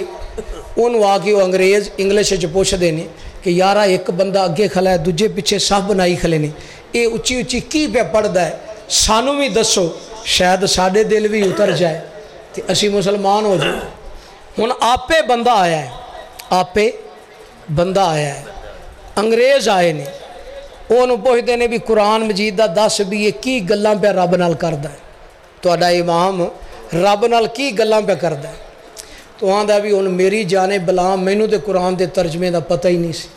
انہوں آ کے وہ انگریز انگلش پوچھ دینے کہ یارا ایک بندہ اگے کھلا ہے، دوجے پیچھے صف بنائی کھلے نے، یہ اچھی اچھی کی پہ پڑھدا ہے، سانو بھی دسو شاید ساڈے دل بھی اتر جائے تے اسی مسلمان ہو جائے. ہن آپے بندہ آیا ہے، آپے بندہ آیا ہے، انگریز آئے نے، انہوں پوچھتے ہیں بھی قرآن مجید دا دس بھی یہ کی گلاں پہ رب نال کردا ہے، تہاڈا امام رب نال کی گلاں پہ کردا ہے. تو آندا بھی ہن میری جانے بلا مینوں تے قرآن دے ترجمے دا پتہ ہی نہیں سی.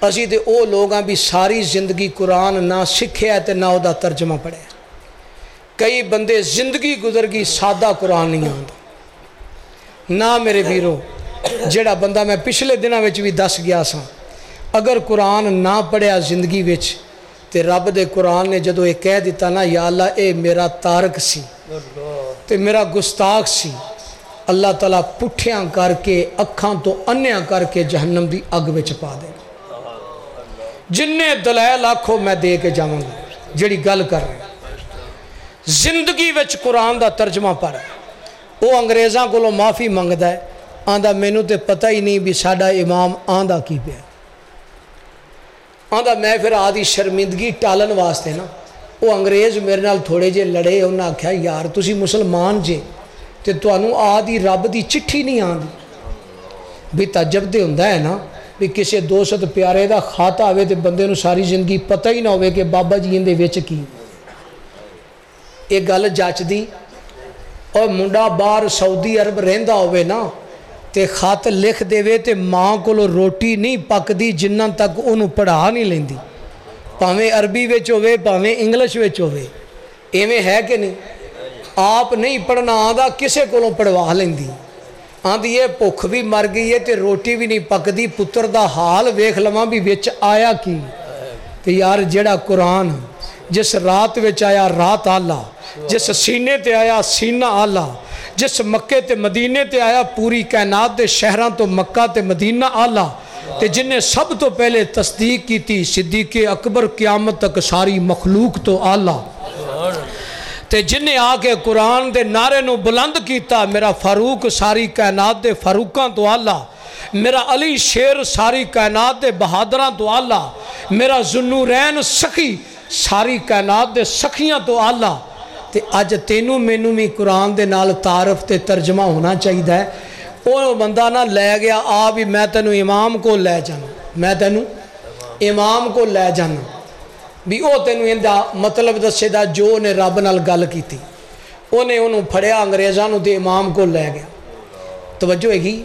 اسی تے او لوگاں بھی ساری زندگی قرآن نہ سکھیا تے نہ او دا ترجمہ پڑھیا. کئی بندے زندگی گزر گئی سادہ قرآن نہیں آندا. نہ میرے ویرو جڑا بندہ میں پچھلے دنوں وچ بھی دس گیا سا، اگر قرآن نہ پڑھیا زندگی وچ تے رب دے قرآن نے جدو یہ کہہ دیتا نا یا اللہ اے میرا تارک سی تے میرا گستاخ سی، اللہ تعالیٰ پٹھیاں کر کے اکھاں تو انیاں کر کے جہنم دی اگ وچ پا دے. جننے دلائل آکھو میں دے کے جاواں گا. جڑی گل کر رہے زندگی وچ قرآن دا ترجمہ پڑھ، وہ انگریزاں کو معافی منگدا ہے، آندا مینوں تے پتہ ہی نہیں بھی ساڈا امام آندا کی پیا. آندا میں پھر آدھی شرمندگی ٹالن واسطے نا وہ انگریز میرے نال تھوڑے جے لڑے. انہاں آکھیا یار تسی مسلمان جے تے تانوں آدھی رب دی چٹھی نہیں آندی. بھی تعجب تے ہوندا ہے نا بھی کسے دوست پیارے دا خط آوے تے بندے نو ساری زندگی پتہ ہی نہ ہوئے کہ بابا جی اندے وچ کی. یہ گل جچ دی. اور منڈا باہر سعودی عرب رہندا ہوئے نا تے خط لکھ دے وے تے ماں کولو روٹی نہیں پکدی جنہ تک انہوں پڑھا نہیں لیندی، پاویں عربی وچ ہوئے پاویں انگلش وچ ہوئے. ایویں ہے کہ نہیں؟ آپ نہیں پڑھنا آندا کسے کولوں پڑھوا لیندی. آندی یہ بھوک بھی مر گئی ہے تے روٹی بھی نہیں پکدی، پتر دا حال ویکھ لواں بھی وچ آیا کی. تے یار جڑا قرآن جس رات وچ آیا رات آلہ، جس سینے تے آیا سینہ آلہ، جس مکے تے مدینے تے آیا پوری کائنات دے شہراں تو مکہ تے مدینہ آلہ، تے جن نے سب تو پہلے تصدیق کی تھی صدیق اکبر قیامت تک ساری مخلوق تو آلہ، تے جن نے آ کے قرآن دے نعرے نو بلند کیتا میرا فاروق ساری کائنات دے فاروقاں تو آلہ، میرا علی شیر ساری کائنات دے بہادراں تو آلہ، میرا ذوالنورین سخی ساری کائنات دے سخیاں تو آلہ. تے اج تینوں مینوں بھی قرآن دے نال تعارف تے ترجمہ ہونا چاہیے ہے. وہ بندہ نہ لے گیا آ بھی میں تینوں امام کو لے جانا، میں تینوں امام کو لے جانا بھی وہ تینوں اندہ مطلب دسے دا جو انہیں رب نال گل کی تھی. انہوں پھڑیا انگریزاں نو تے امام کو لے گیا. توجہ ہے گی؟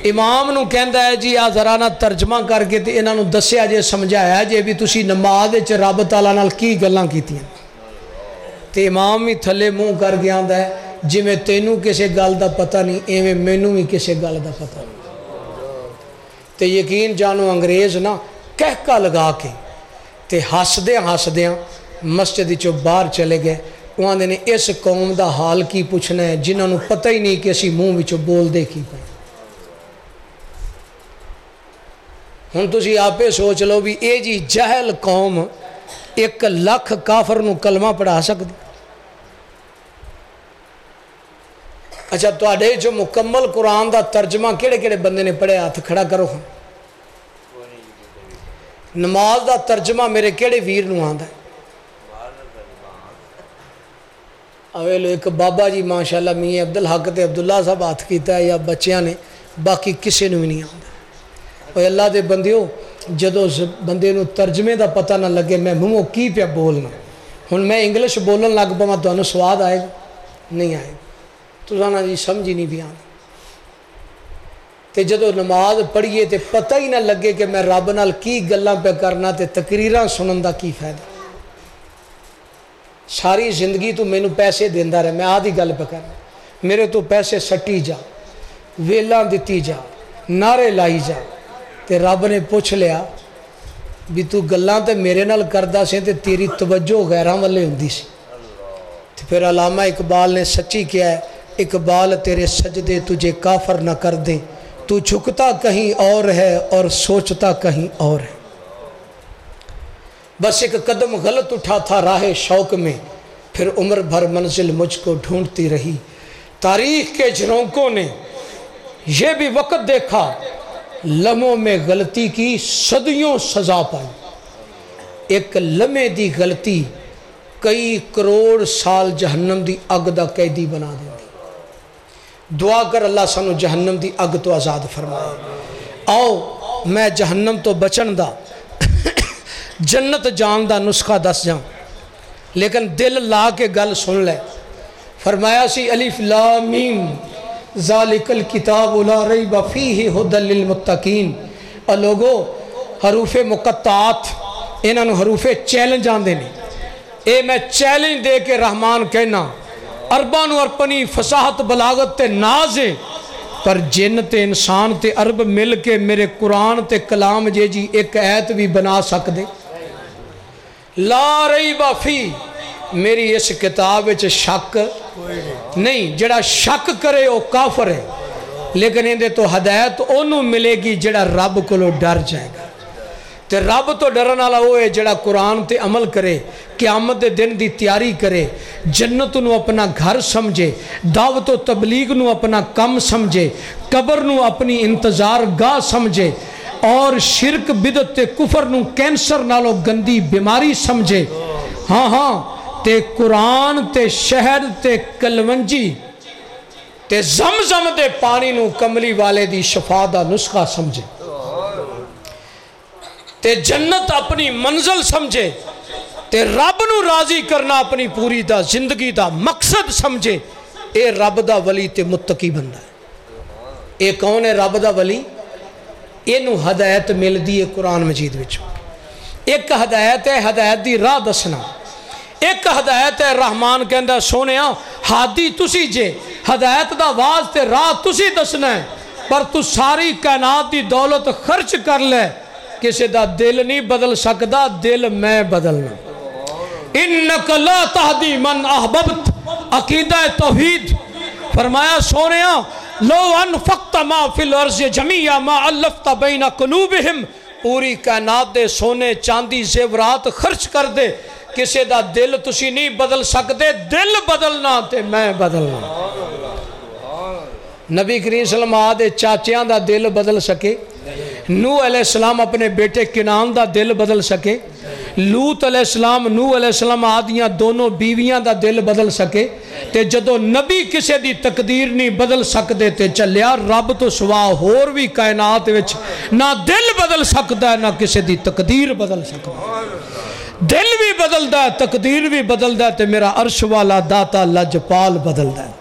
امام نو کہندا ہے جی آ ذرا نہ ترجمہ کر کے تے انہاں نو دسیا جے سمجھایا جے بھی تسی نماز وچ رب تعالیٰ نال کی گلاں کیتیاں. تے امام بھی تھلے منہ کر کے آندا ہے جی میں تینوں کسے گل دا پتہ نہیں ایویں مینوں بھی کسے گل دا پتہ نہیں. تے یقین جانو انگریز نا کہکا لگا کے تے ہسدیاں مسجد چوں باہر چلے گئے. وہاں نے اس قوم دا حال کی پوچھنا ہے جنہوں نے پتہ ہی نہیں کہ اسی منہ وچوں بول دے کی پائے. ہن تسی آپے سوچ لو بھی اے جی جہل قوم 1 لاکھ کافر نو کلمہ پڑھا سکتی؟ اچھا تواڈے جو مکمل قرآن دا ترجمہ کیڑے کیڑے بندے نے پڑھیا ہاتھ کھڑا کرو. نماز دا ترجمہ میرے کیڑے ویر نو آندا ہے؟ اویلو ایک بابا جی ماشاءاللہ میاں عبدالحق تے عبداللہ صاحب ہاتھ کیتا ہے یا بچیاں نے, باقی کسے نو بھی نہیں آندا. اوے اللہ دے بندیو جدو بندے نو ترجمے دا پتہ نہ لگے میں منہوں کی پیا بولنا, ہن میں انگلش بولن لگ پواں تانوں سواد آئے گا نہیں آئے گا, تساں جی سمجھ ہی نہیں پیا. تے جدو نماز پڑھیے تے پتہ ہی نہ لگے کہ میں رب نال کی گلاں پہ کرنا تے تقریراں سنن دا کی فائدہ. ساری زندگی تو مینوں پیسے دیندا رہے, میں آدھی گل پہ کرنا, میرے تو پیسے سٹی جا, ویلاں دتی جا, نعرے لائی جا, تے رب نے پوچھ لیا بھی تو گلاں تے میرے نال کردا سی تے تیری توجہ غیراں والے ہوندی سی. تے پھر علامہ اقبال نے سچی کیا ہے, اقبال تیرے سجدے تجھے کافر نہ کر دیں, تو جھکتا کہیں اور ہے اور سوچتا کہیں اور ہے. بس ایک قدم غلط اٹھا تھا راہ شوق میں, پھر عمر بھر منزل مجھ کو ڈھونڈتی رہی. تاریخ کے جھرونکوں نے یہ بھی وقت دیکھا, لمحوں میں غلطی کی صدیوں سزا پائی. ایک لمحے دی غلطی کئی کروڑ سال جہنم دی اگ دا قیدی بنا دے. دعا کر اللہ سانو جہنم دی اگ تو آزاد فرمائے. آؤ میں جہنم تو بچن دا جنت جان دا نسخہ دس جاؤں, لیکن دل لا کے گل سن لے. فرمایا سی الف لام میم ذالک الکتاب لا ریب فیہ ھدی للمتقین. اور لوگو حروف مقطعات انہاں نو حروف چیلنج آندے نے, اے میں چیلنج دے کے رحمان کہنا عرباں نو اپنی فصاحت بلاغت تے نازے, پر جن تے انسان تے عرب مل کے میرے قرآن تے کلام جی ایک آیت بھی بنا سکدے. لا ریب فی, میری اس کتاب وچ شک نہیں, جڑا شک کرے وہ کافر ہے, لیکن اندے تو ہدایت انہوں ملے گی جڑا رب کولو ڈر جائے گا. تے رب تو ڈرن والا وہ ہے جڑا قرآن تے عمل کرے, قیامت دے دن دی تیاری کرے, جنت نو اپنا گھر سمجھے, دعوت و تبلیغ نو اپنا کم سمجھے, قبر نو اپنی انتظار گاہ سمجھے, اور شرک بدعت تے کفر نو کینسر نالو گندی بیماری سمجھے. ہاں ہاں تے قرآن تے شہد تے کلونجی تے زمزم دے پانی نو کملی والے دی شفا دا نسخہ سمجھے, تے جنت اپنی منزل سمجھے, تے رب نو راضی کرنا اپنی پوری دا زندگی دا مقصد سمجھے. اے رب دا ولی تے متقی بندہ ہے. اے کون ہے رب دا ولی؟ اینو ہدایت مل دی ہے قرآن مجید وچ. ایک ہدایت ہے ہدایت دی راہ دسنا, ایک ہدایت ہے رحمان کہندا سونیا ہادی تسی جے, ہدایت دا واز تے راہ تسی دسنا ہے, پر تو ساری کائنات دی دولت خرچ کر لے, کسی دا دل نہیں بدل سکدا, دل میں بدلنا. انک لا تہدی من احببت, عقیدہ توحید. فرمایا سونیا لو انفقت ما فی الارض جمیعا ما الفت بین قلوبہم, پوری کائنات دے سونے چاندی زیورات خرچ کر دے, کسی دا دل تسی نہیں بدل سکتے, دل بدلنا تے میں بدلنا. نبی کریم صلی اللہ علیہ وسلم آدھے چاچیاں دا دل بدل سکے, نوح علیہ السلام اپنے بیٹے کنان دا دل بدل سکے, لوط علیہ السلام نوح علیہ السلام آدیاں دونوں بیویاں دا دل بدل سکے, تے جدو نبی کسے دی تقدیر نہیں بدل سکتے تے چلیا رب تو سوا ہور بھی کائنات وچ نہ دل بدل سکتا ہے نہ کسے دی تقدیر بدل سکتا ہے. دل بھی بدلدا ہے, تقدیر بھی بدلدا ہے, تے میرا عرش والا داتا لجپال بدلدا ہے.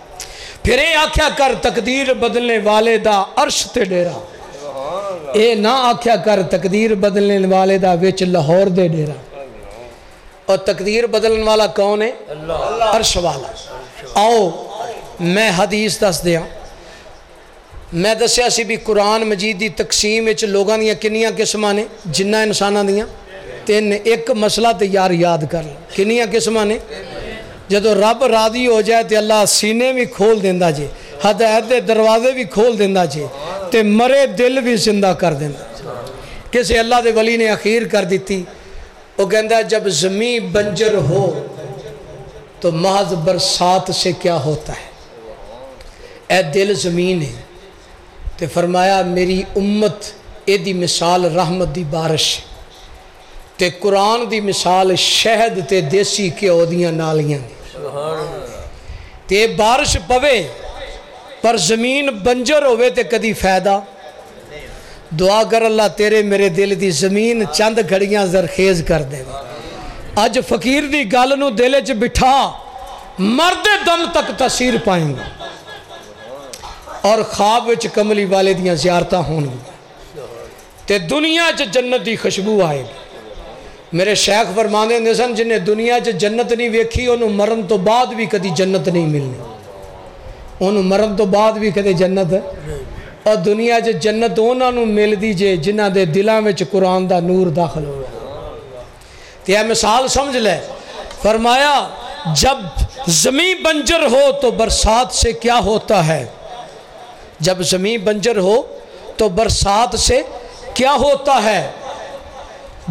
پھر اے آکھیا کر تقدیر بدلنے والے دا عرش تے ڈیرا, اے نہ آکھیا کر تقدیر بدلنے والے دا وچ لاہور دے ڈیرا. اور تقدیر بدلنے والا کون ہے؟ عرش والا. آؤ میں حدیث دس دیا, میں دسیا سی بھی قرآن مجید دی تقسیم وچ لوگاں دیاں کنیاں قسماں نے, جنہ انساناں دیاں تین. ایک مسئلہ تے یار یاد کر لیں, کنیاں قسماں نے؟ جدو رب راضی ہو جائے تے اللہ سینے بھی کھول دیندا جے, ہدایت دے دروازے بھی کھول دیندا جے, تے مرے دل بھی زندہ کر دیندا. کسی اللہ دے ولی نے اخیر کر دیتی, وہ کہندا جب زمین بنجر ہو تو محض برسات سے کیا ہوتا ہے. اے دل زمین ہے تے فرمایا میری امت اے دی مثال رحمت دی بارش تے قرآن دی مثال شہد تے دیسی گھیو دیاں نالیاں تے بارش پوے پر زمین بنجر ہوئے تے کدی فائدہ دعا کر اللہ تیرے میرے دل دی زمین چند گھڑیاں زرخیز کر دے اج فقیر دی گل نو دل چ بٹھا مرد دم تک تاثیر پائیں گا اور خواب وچ کملی والے دیاں زیارتاں ہون گی تے دنیا چ جنت دی خوشبو آئے گی میرے شیخ فرماندے ہوندے سن جنہیں دنیا چ جنت نہیں ویکھی انہوں مرن تو بعد بھی کدی جنت نہیں ملنی انہوں مرن تو بعد بھی کدی جنت اور دنیا چ جنت انہاں نوں مل دی جے جنہاں دے دلاں وچ قرآن دا نور داخل ہوئے تے یہ مثال سمجھ لے فرمایا جب زمین بنجر ہو تو برسات سے کیا ہوتا ہے جب زمین بنجر ہو تو برسات سے کیا ہوتا ہے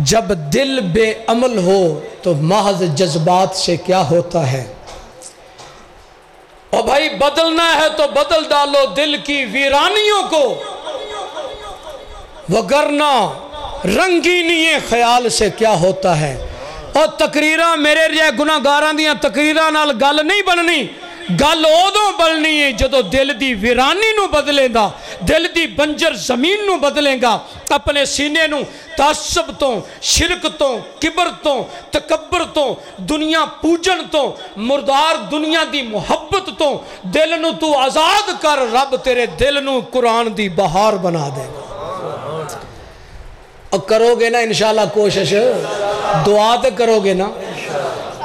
جب دل بے عمل ہو تو محض جذبات سے کیا ہوتا ہے اور بھائی بدلنا ہے تو بدل ڈالو دل کی ویرانیوں کو وگرنہ رنگینی خیال سے کیا ہوتا ہے اور تقریرہ میرے رہے گناہ گاران دیاں تقریرہ نال گل نہیں بننی گل اودوں بلنی ہے جدو دل دی ویرانی نو بدلے گا دل دی بنجر زمین نو بدلے گا اپنے سینے نو تعصب تو شرک تو کبر تو تکبر تو دنیا پوجن تو مردار دنیا دی محبت تو دل نو تو آزاد کر رب تیرے دل نو قرآن دی بہار بنا دے گا اور کرو گے نا انشاءاللہ کوشش دعا تے کرو گے نا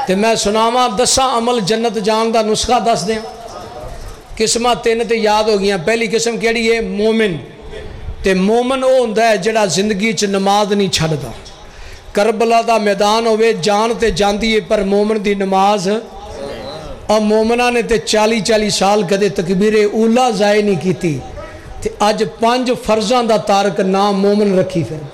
تے میں سناواں 10 عمل جنت جان دا نسخہ دس دیں قسمہ 3 تے یاد ہو گیا پہلی قسم کیڑی ہے مومن تے مومن او ہوندا ہے جڑا زندگی چ نماز نہیں چھڑدا کربلا دا میدان ہوئے جان تے جاندی ہے پر مومن دی نماز اور مومنہ نے تے 40 سال کدے تکبیر اولا ضائع نہیں کیتی تے اج 5 فرضاں دا تارک نام مومن رکھی پھر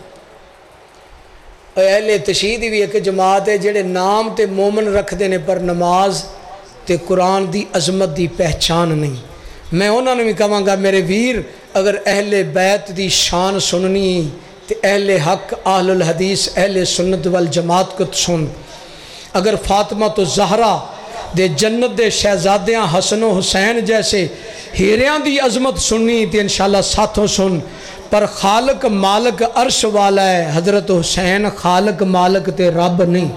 اہل تشہید بھی ایک جماعت ہے جڑے نام تے مومن رکھ دینے پر نماز تے قرآن دی عظمت دی پہچان نہیں میں انہوں نے بھی کہاں گا میرے ویر اگر اہل بیت دی شان سننی تے اہل حق اہل الحدیث اہل سنت والجماعت کو سن اگر فاطمہ تو زہرہ دے جنت دے شہزادیاں حسن و حسین جیسے ہیریاں دی عظمت سننی تے انشاءاللہ ساتھوں سن پر خالق مالک عرش والا ہے حضرت حسین خالق مالک تے رب نہیں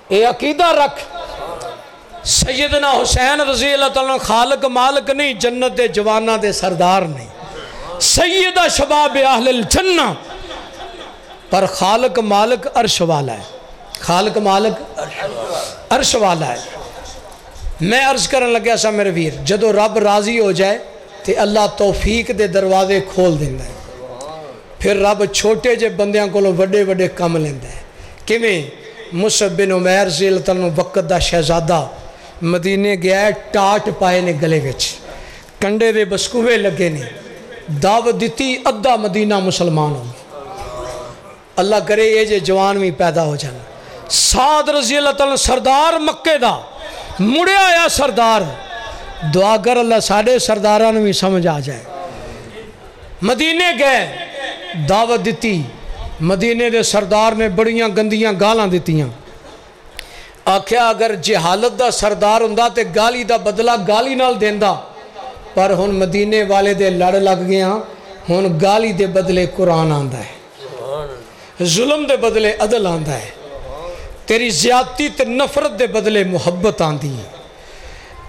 اے عقیدہ رکھ سیدنا حسین رضی اللہ تعالیٰ خالق مالک نہیں جنت دے جوانہ دے سردار نہیں سیدہ شباب اہل الجنہ پر خالق مالک عرش والا ہے خالق مالک عرش والا ہے میں عرض کرن لگیا سا میرے ویر جدو رب راضی ہو جائے تے اللہ توفیق دے دروازے کھول دینا ہے پھر رب چھوٹے جے بندیاں کو بڑے بڑے کم لیندہ ہے کیویں مصعب بن عمیر رضی اللہ تعالیٰ وقت دا شہزادہ مدینے گیا ہے ٹاٹ پائے نے گلے وچ کنڈے دے بسکوے لگے نے دعوت دیتی ادھا مدینہ مسلمان ہوں اللہ کرے یہ جے جوان بھی پیدا ہو جانا سعد رضی اللہ تعالیٰ سردار مکے دا مڑے آیا سردار دعا کر اللہ ساڑھے سرداران بھی سمجھ آ جائے مدینے گئے دعوت دیتی مدینے دے سردار نے بڑیاں گندیاں گالاں دیتیاں آکھیا اگر جہالت دا سردار ہوندا تے گالی دا بدلہ گالی نال دیندا پر ہن مدینے والے دے لڑ لگ گیا ہن گالی دے بدلے قرآن آندا ہے ظلم دے بدلے عدل آندا ہے تیری زیادتی تے نفرت دے بدلے محبت آندی ہے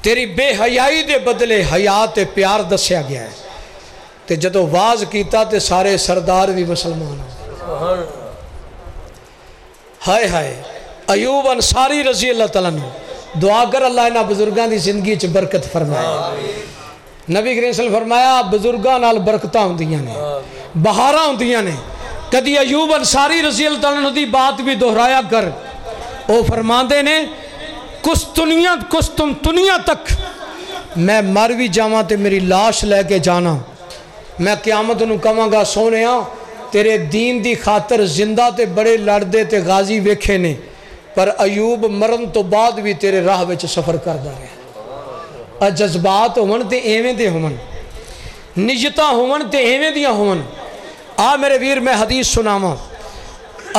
تیری بے حیائی دے بدلے حیات پیار دسیا گیا ہے تے جدو واز کیتا تے سارے سردار بھی مسلمان ہیں ہائے ہائے ایوب انصاری رضی اللہ تعالیٰ نے دعا کر اللہ انہا بزرگان دی زندگی چ برکت فرمایا نبی کریم صلی اللہ علیہ وسلم فرمایا بزرگان نال برکتاں ہوندیاں نے بہاراں ہوندیاں نے کدی ایوب انصاری رضی اللہ تعالیٰ دی بات بھی دہرایا کر وہ فرماندے نے کستنیا تک میں مر بھی جاواں تے میری لاش لے کے جانا میں قیامت انہوں کہاں گا سونے تیرے دین دی خاطر زندہ تے بڑے لڑدے تے غازی ویکھے نے پر ایوب مرن تو بعد بھی تیرے راہ وچ سفر کر دا رہے جذبات ہون تے ایویں دے ہون، نیتاں ہون تے ایویں دیاں ہون۔ میرے ویر میں حدیث سناواں،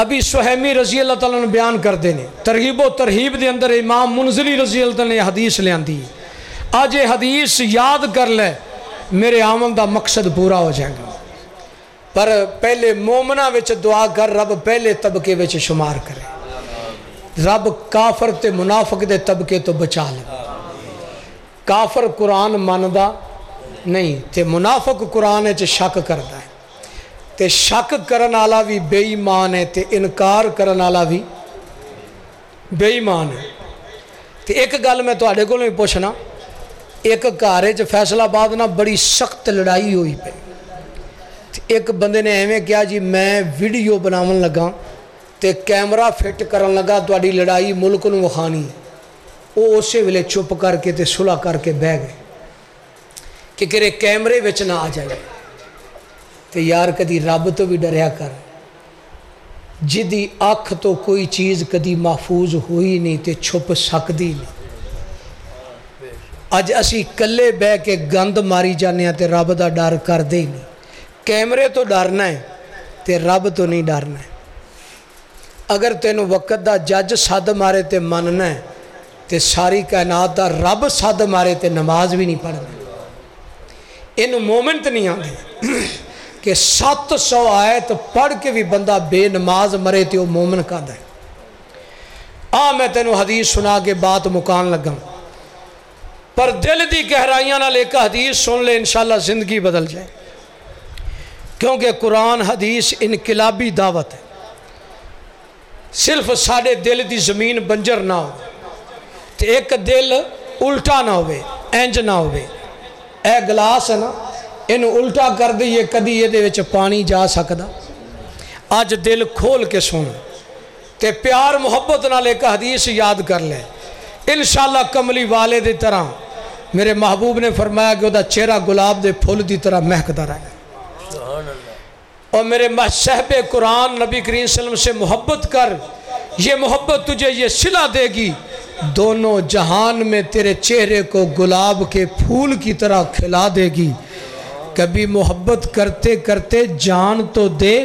ابھی سہیمی رضی اللہ تعالیٰ نے بیان کر دینے، ترغیب و ترہیب دے اندر امام منذری رضی اللہ تعالیٰ نے حدیث لے آندی۔ آج یہ حدیث یاد کر لے، میرے عمل دا مقصد پورا ہو جائے گا۔ پر پہلے مومنہ وچ دعا کر، رب پہلے طبقے وچ شمار کرے، رب کافر تے منافق دے طبقے تو بچا لے۔ کافر قرآن ماندا نہیں تے منافق قرآن وچ شک کردا ہے، تے شک کرن والا بھی بے ایمان ہے تے انکار کرن والا بھی بے ایمان ہے۔ تے ایک گل میں تواڈے کولوں ہی پوچھنا، ایک گھر وچ فیصل آباد نہ بڑی سخت لڑائی ہوئی پئی، ایک بندے نے ایویں کہا جی میں ویڈیو بناون لگا تے کیمرہ فٹ کرن لگا تواڈی لڑائی ملک نوں وکھانی، وہ اسی ویلے چپ کر کے تے صلح کر کے بہ گئے کہ کرے کیمرے وچ نہ آ جائے۔ تے یار کدی رب تو بھی ڈریا کر، جدی اکھ تو کوئی چیز کدی محفوظ ہوئی نہیں تے چھپ سکدی نہیں۔ اج اسی کلے بہ کے گند ماری جانے ہیں تے رب دا ڈر کر دے نہیں۔ کیمرے تو ڈرنا ہے تے رب تو نہیں ڈرنا ہے۔ اگر تینوں وقت دا جج سد مارے تے مننا ہے تے ساری کائنات دا رب سد مارے تے نماز بھی نہیں پڑھنا۔ انہوں مومنٹ نہیں آگے کہ 700 آیت پڑھ کے بھی بندہ بے نماز مرے تے وہ مومن کہتا ہے۔ میں تینوں حدیث سنا کے بات مکان لگا، پر دل دی گہرائیاں نال ایک حدیث سن لے، انشاءاللہ زندگی بدل جائے، کیونکہ قرآن حدیث انقلابی دعوت ہے۔ صرف ساڑھے دل دی زمین بنجر نہ ہو تے ایک دل الٹا نہ ہوئے، اینج نہ ہوئے۔ اے گلاس ہے نا، انہوں الٹا کر دیئے کدی یہ دے وچ پانی جا سکدا۔ آج دل کھول کے سن تے پیار محبت نال ایک حدیث یاد کر لے، انشاءاللہ کملی والے دی طرح میرے محبوب نے فرمایا کہ وہ دا چہرہ گلاب دے پھول دی طرح مہکدا رہے۔ اور میرے صاحب قرآن نبی کریم صلی اللہ علیہ وسلم سے محبت کر، یہ محبت تجھے یہ صلہ دے گی، دونوں جہان میں تیرے چہرے کو گلاب کے پھول کی طرح کھلا دے گی۔ کبھی محبت کرتے کرتے جان تو دے،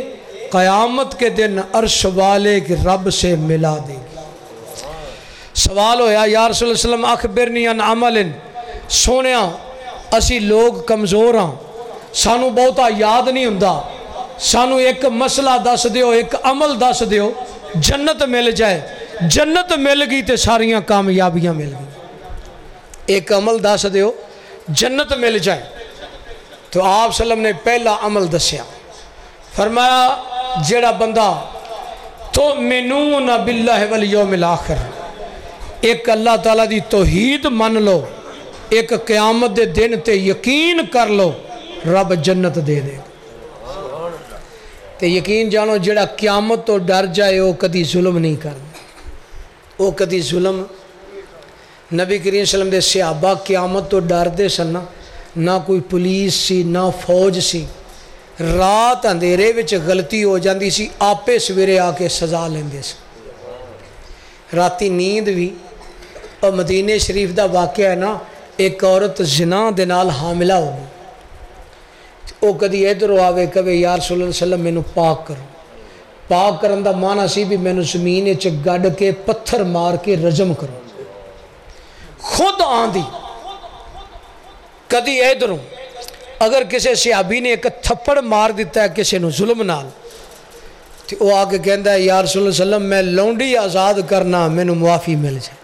قیامت کے دن عرش والے کے رب سے ملا دے گی۔ سوال ہویا یا رسول اللہ علیہ وسلم اخبرنی عن عمل، سونیا اسی لوگ کمزور ہاں، سانو بہتا یاد نہیں ہوندا، سانو ایک مسئلہ دس دیو، ایک عمل دس دیو، جنت مل جائے۔ جنت مل گئی تے ساریاں کامیابیاں مل گئی۔ ایک عمل دس دیو، جنت مل جائے۔ تو آپ صلی اللہ علیہ وسلم نے پہلا عمل دسیا، فرمایا جیڑا بندہ تؤمنون باللہ والیوم الآخر، ایک اللہ تعالیٰ دی توحید من لو، ایک قیامت دے دن تے یقین کر لو، رب جنت دے دے۔ تے یقین جانو جڑا قیامت تو ڈر جائے وہ کدی ظلم نہیں کرنا، وہ کدی ظلم۔ نبی کریم صلی اللہ علیہ وسلم دے صحابہ قیامت تو ڈر دے سن، نہ کوئی پولیس سی نہ فوج سی، رات اندھیرے وچ غلطی ہو جاندی سی، آپے سویرے آ کے سزا لیندے سی۔ راتی نیند بھی، اور مدینہ شریف دا واقعہ ہے نا، ایک عورت زنا دے نال حاملہ ہو گئی، وہ کدی ادھر آوے کہے یا رسول اللہ علیہ وسلم مینوں پاک کرو۔ پاک کرن دا معنی سی بھی مینوں زمین وچ گڈ کے پتھر مار کے رجم کرو۔ خود آندی کدی ادھروں، اگر کسی صحابی نے ایک تھپڑ مار دیتا ہے کسی نو ظلم نال، تو وہ آ کے کہندا ہے یا رسول اللہ علیہ وسلم میں لونڈی آزاد کرنا، مینوں معافی مل جائے۔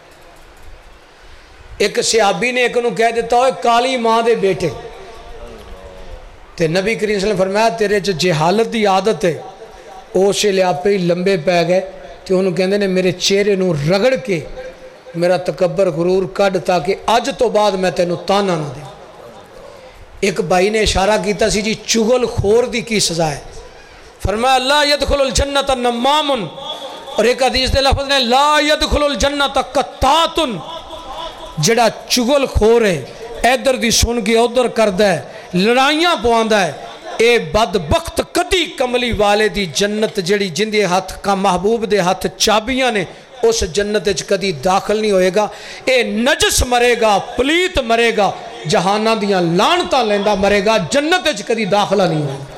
ایک صحابی نے ایک نو کہہ دیتا ہوئے کالی ماں دے بیٹے، تے نبی کریم صلی اللہ علیہ وسلم فرمایا تیرے چ جہالت دی عادت ہے، اسے لے آپ ہی لمبے پہ گئے، تو انہوں کہندے نے میرے چہرے نو رگڑ کے میرا تکبر غرور کڈ تاکہ اج تو بعد میں تینوں تانا نہ دیں۔ ایک بھائی نے اشارہ کیتا سی جی چغل خور دی کی سزا ہے، فرمایا لا يدخل الجنت نمام، اور ایک حدیث دے لفظ نے لا يدخل الجنت قطات، جڑا چغل خور ہے ادھر دی سن کے ادھر کردہ ہے، لڑائیاں پواندہ ہے، اے بدبخت کدی کملی والے دی جنت جڑی جن دے ہاتھ کا محبوب دے ہاتھ چابیاں نے اس جنت وچ کدی داخل نہیں ہوئے گا. اے نجس مرے گا, پلیت مرے گا, جہاناں دیاں لعنتاں لیندا مرے گا, جنت وچ کدی داخلہ نہیں ہوئے گا.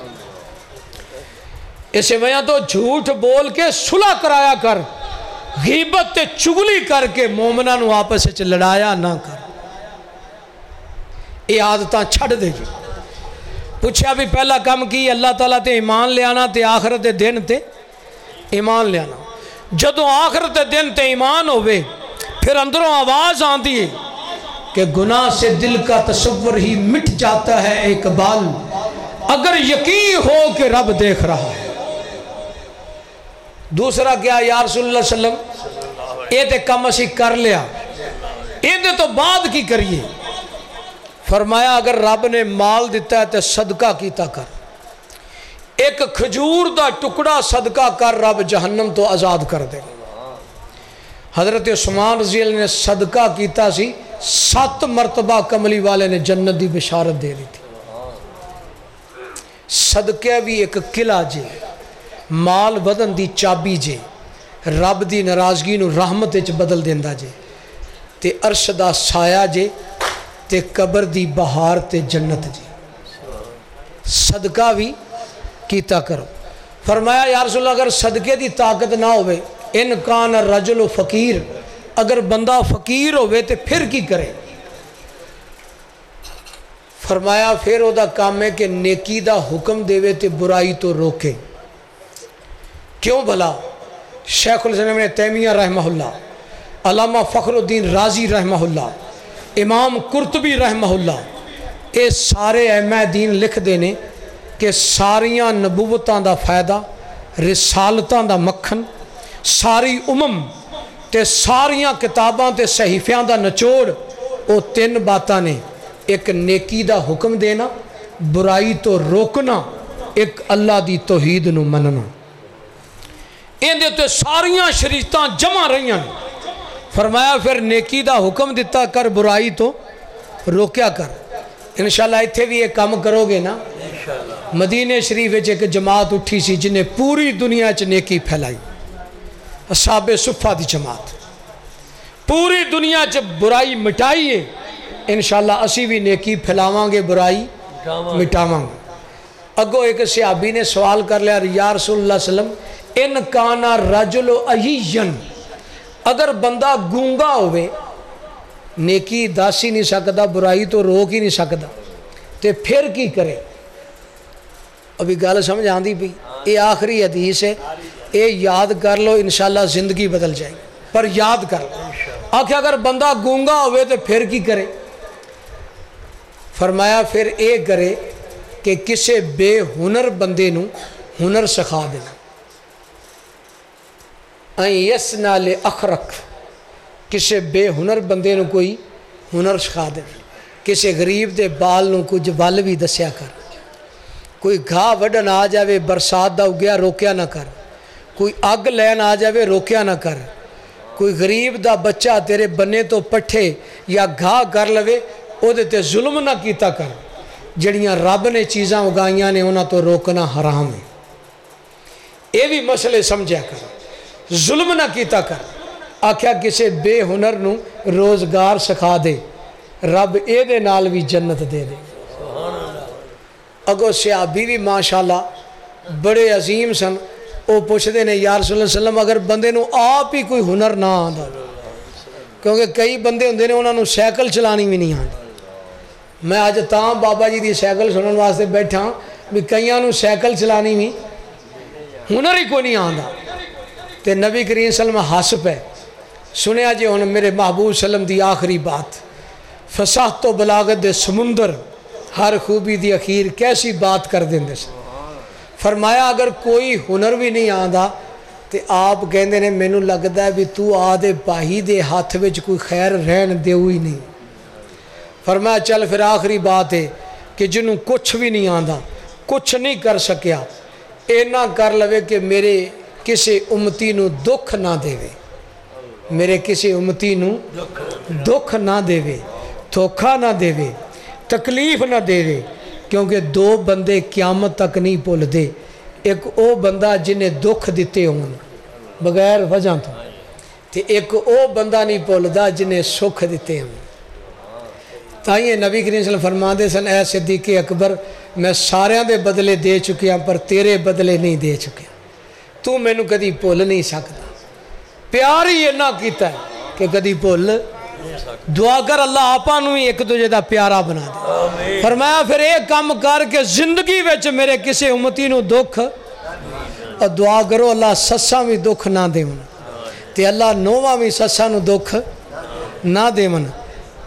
اسے وجہ تو جھوٹ بول کے صلح کرایا کر, غیبت تے چگلی کر کے مومناں نو آپس وچ لڑایا نہ کر. یہ عادتاں چھڑ دے جی. پوچھا بھی پہلا کام کی اللہ تعالیٰ تے ایمان لے آنا تے آخرت دے دن تے ایمان لے آنا. جدوں آخرت دے دن تے ایمان ہوئے پھر اندروں آواز آندی ہے کہ گناہ سے دل کا تصور ہی مٹ جاتا ہے اقبال, اگر یقین ہو کہ رب دیکھ رہا ہے. دوسرا کیا یا رسول اللہ صلی اللہ علیہ وسلم, یہ تے کم اسی کر لیا, یہ دے تو بعد کی کریے. فرمایا اگر رب نے مال دیتا ہے تو صدقہ کیتا کر, ایک کھجور دا ٹکڑا صدقہ کر, رب جہنم تو آزاد کر دے. حضرت عثمان رضی اللہ نے صدقہ کیتا سی, 7 مرتبہ کملی والے نے جنت دی بشارت دے دی تھی. صدقہ بھی ایک قلعہ جے, مال بدن دی چابی جے, رب دی ناراضگی نو رحمت وچ بدل دیندا جے, تے عرش دا سایہ جے, تے قبر دی بہار تے جنت جی. صدقہ بھی کیتا کرو. فرمایا یا رسول اللہ اگر صدقے دی طاقت نہ ہوئے, ان کان الرجل فقیر, اگر بندہ فقیر ہوئے تے پھر کی کرے. فرمایا پھر او دا کام ہے کہ نیکی دا حکم دے تے برائی تو روکے. کیوں بھلا؟ شیخ الاسلام ابن تیمیہ رحمہ اللہ, علامہ فخر الدین رازی رحمہ اللہ, امام قرطبی رحمہ اللہ, اے سارے ائمہ دین لکھ دینے کہ ساریاں نبوتاں دا فائدہ, رسالتاں دا مکھن, ساری تے ساریاں کتاباں تے صحیفیاں دا نچوڑ او 3 باتاں نے. ایک نیکی دا حکم دینا, برائی تو روکنا, ایک اللہ دی توحید نو مننا. ان دے تے ساریاں شریعتاں جمع رہیاں. فرمایا پھر نیکی دا حکم دیتا کر, برائی تو روکیا کر. انشاءاللہ اتھے بھی ایک کام کرو گے نا. مدینہ شریف وچ ایک جماعت اٹھی سی جنہیں پوری دنیا چ نیکی پھیلائی, اصحاب صفہ دی جماعت, پوری دنیا چ برائی مٹائی ہے. انشاءاللہ اسی بھی نیکی پھیلاواں گے, برائی مٹاواں گے. اگو ایک صحابی نے سوال کر لیا یا رسول اللہ صلی اللہ علیہ وسلم, ان کانا رجل ایین, اگر بندہ گونگا ہوئے, نیکی دس ہی نہیں سکتا, برائی تو روک ہی نہیں سکتا, تے پھر کی کرے؟ ابھی گل سمجھ آندی بھی, یہ آخری حدیث ہے, یہ یاد کر لو, انشاءاللہ زندگی بدل جائے گی. پر یاد کر لو. آخر اگر بندہ گونگا ہوئے تو پھر کی کرے؟ فرمایا پھر اے کرے کہ کسے بے ہنر بندے نو ہنر سکھا دینا. این یسنا لے اخرک, کسے بے ہنر بندے نو کوئی ہنر سکھا دے. کسے غریب دے بال نو کچھ بال بھی دسیا کر. کوئی گھا وڈن آ جاوے, برسات دا اگیا, روکیا نہ کر. کوئی اگ لین آ جاوے, روکیا نہ کر. کوئی غریب دا بچہ تیرے بنے تو پٹھے یا گھا کر لوے, او دے تے ظلم نہ کیتا کر. جڑیاں رب نے چیزاں اگائیاں نے انہاں تو روکنا حرام ہے. اے بھی مسئلے سمجھا کر, ظلم نہ کیتا کر. آکھیا کسے بے ہنر نو روزگار سکھا دے, رب اے دے نال بھی جنت دے دے. اگو صحابی بھی ماشاءاللہ بڑے عظیم سن, او پوچھتے نے یا رسول اللہ صلی اللہ علیہ وسلم اگر بندے نو آپ ہی کوئی ہنر نہ آندا, کیونکہ کئی بندے ہوندے نے انہاں نو سائیکل چلانی بھی نہیں آندی. میں آج تاں بابا جی دی سائیکل سنن واسطے بیٹھا بھی کئیاں نو سائیکل چلانی بھی ہنر ہی کوئی نہیں آندا. تے نبی کریم صلی اللہ علیہ وسلم ہس پے. سنیا جی ہن میرے محبوب صلی اللہ علیہ وسلم دی آخری بات, فصاحت و بلاغت دے سمندر, ہر خوبی دی اخیر کیسی بات کر دیندے سے. فرمایا اگر کوئی ہنر بھی نہیں آندا تے آپ کہندے نے مینوں لگدا ہے بھی تو آدھے باہی دے ہاتھ وچ کوئی خیر رہن دے ہوئی نہیں. فرمایا چل پھر آخری بات ہے کہ جنوں کچھ بھی نہیں آندا, کچھ نہیں کر سکیا, اینا کر لوے کہ میرے کسی امتی نو دکھ نہ دے وے, میرے کسی امتی نو دکھ نہ دے وے, دھوکھا نہ دے وے, تکلیف نہ دے وے. کیونکہ 2 بندے قیامت تک نہیں بھول دے, ایک او بندہ جنہیں دکھ دیتے ہوں بغیر وجہ تو, تے ایک او بندہ نہیں بھولدا جنہیں سکھ دیتے ہیں. تائیں نبی کریم صلی اللہ علیہ وسلم فرماندے سن اے صدیق اکبر میں ساریاں دے بدلے دے چکیا پر تیرے بدلے نہیں دے چکیا. تو مینوں کدی بھول نہیں سکتا. پیار ہی اتنا کیتا ہے کہ کدی بھول. دعا کر اللہ آپا نو ہی ایک دوجے دا پیارا بنا دے. فرمایا پھر ایک کام کر کے زندگی وچ میرے کسی امتی نو دکھ اور دعا کرو اللہ سساں بھی دکھ نہ دیون تے اللہ نوواں بھی سساں نو دکھ نہ دیون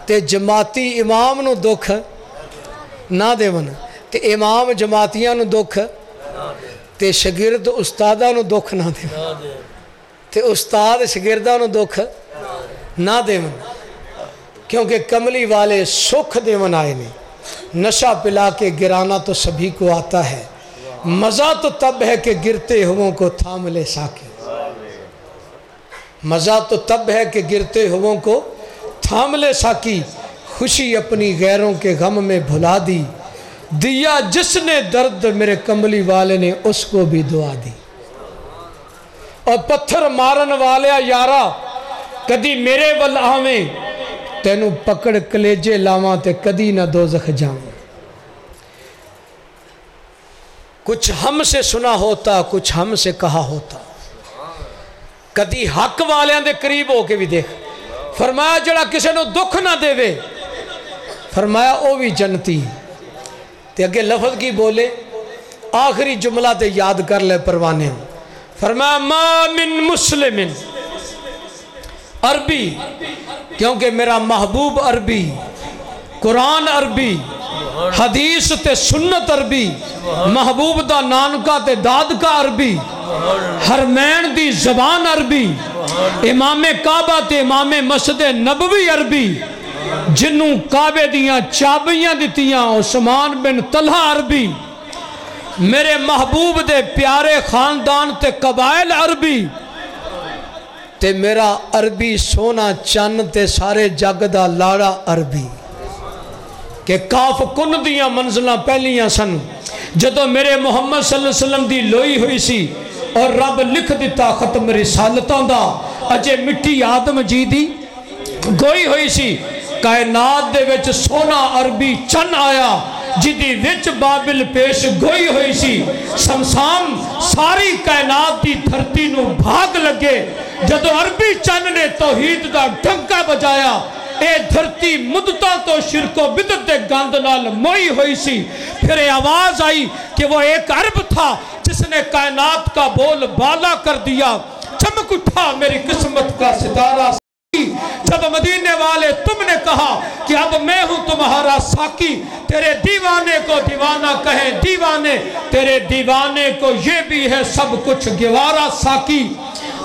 تے جماعتی امام نو دکھ نہ دیون تے امام جماعتیاں نو دکھ تے شاگرد استاداں نو دکھ نہ دیون تے استاد شاگرداں نو دکھ نہ دیون. کیونکہ کملی والے سکھ دیون آئے نہیں. نشہ پلا کے گرانا تو سبھی کو آتا ہے, مزہ تو تب ہے کہ گرتے ہووں کو تھام لے ساکی. مزہ تو تب ہے کہ گرتے ہووں کو تھام لے ساکی. خوشی اپنی غیروں کے غم میں بھلا دی, دیا جس نے درد میرے کملی والے نے اس کو بھی دعا دی. اور پتھر مارن والے یارا کدی میرے ول آویں, تینوں پکڑ کلیجے لاواں تے کدی نہ دوزخ جاواں. کچھ ہم سے سنا ہوتا, کچھ ہم سے کہا ہوتا. کدی حق والیاں دے قریب ہو کے بھی دیکھ. فرمایا جڑا کسے نو دکھ نہ دے وے, فرمایا او بھی جنتی. تے اگے لفظ کی بولے, آخری جملہ تے یاد کر لے پروانے. فرمایا ما من مسلم, عربی کیونکہ میرا محبوب عربی, قرآن عربی, حدیث تے سنت عربی, محبوب دا نانکا تے داد کا عربی, حرمین دی زبان عربی, امام کعبہ تے امام مسجد نبوی عربی, جنوں کعبے دیاں چابیاں دیتیاں عثمان بن طلحہ عربی, میرے محبوب دے پیارے خاندان تے قبائل عربی, تے میرا عربی سونا چن تے سارے جگ دا لاڑا عربی. کہ کاف کن دیاں منزلہ پہلیاں سن جدو میرے محمد صلی اللہ علیہ وسلم دی لوئی ہوئی سی, اور رب لکھ دیتا ختم رسالتاں دا, اجے مٹی آدم جی دی گوئی ہوئی سی. کائنات دے وچ سونا عربی چن آیا جدی وچ بابل پیش گوئی ہوئی سی. سمسام ساری کائنات دی دھرتی نو بھاگ لگے جدو عربی چن نے توحید دا ڈنکا بجایا. اے دھرتی مدتاں تو شرک و بدعت دے گند نال موئی ہوئی سی. پھر آواز آئی کہ وہ ایک عرب تھا جس نے کائنات کا بول بالا کر دیا. چمک اٹھا میری قسمت کا ستارہ. جب مدینے والے تم نے کہا کہ اب میں ہوں تمہارا ساکی, تیرے دیوانے کو دیوانہ کہیں دیوانے, تیرے دیوانے کو یہ بھی ہے سب کچھ گوارا ساکی.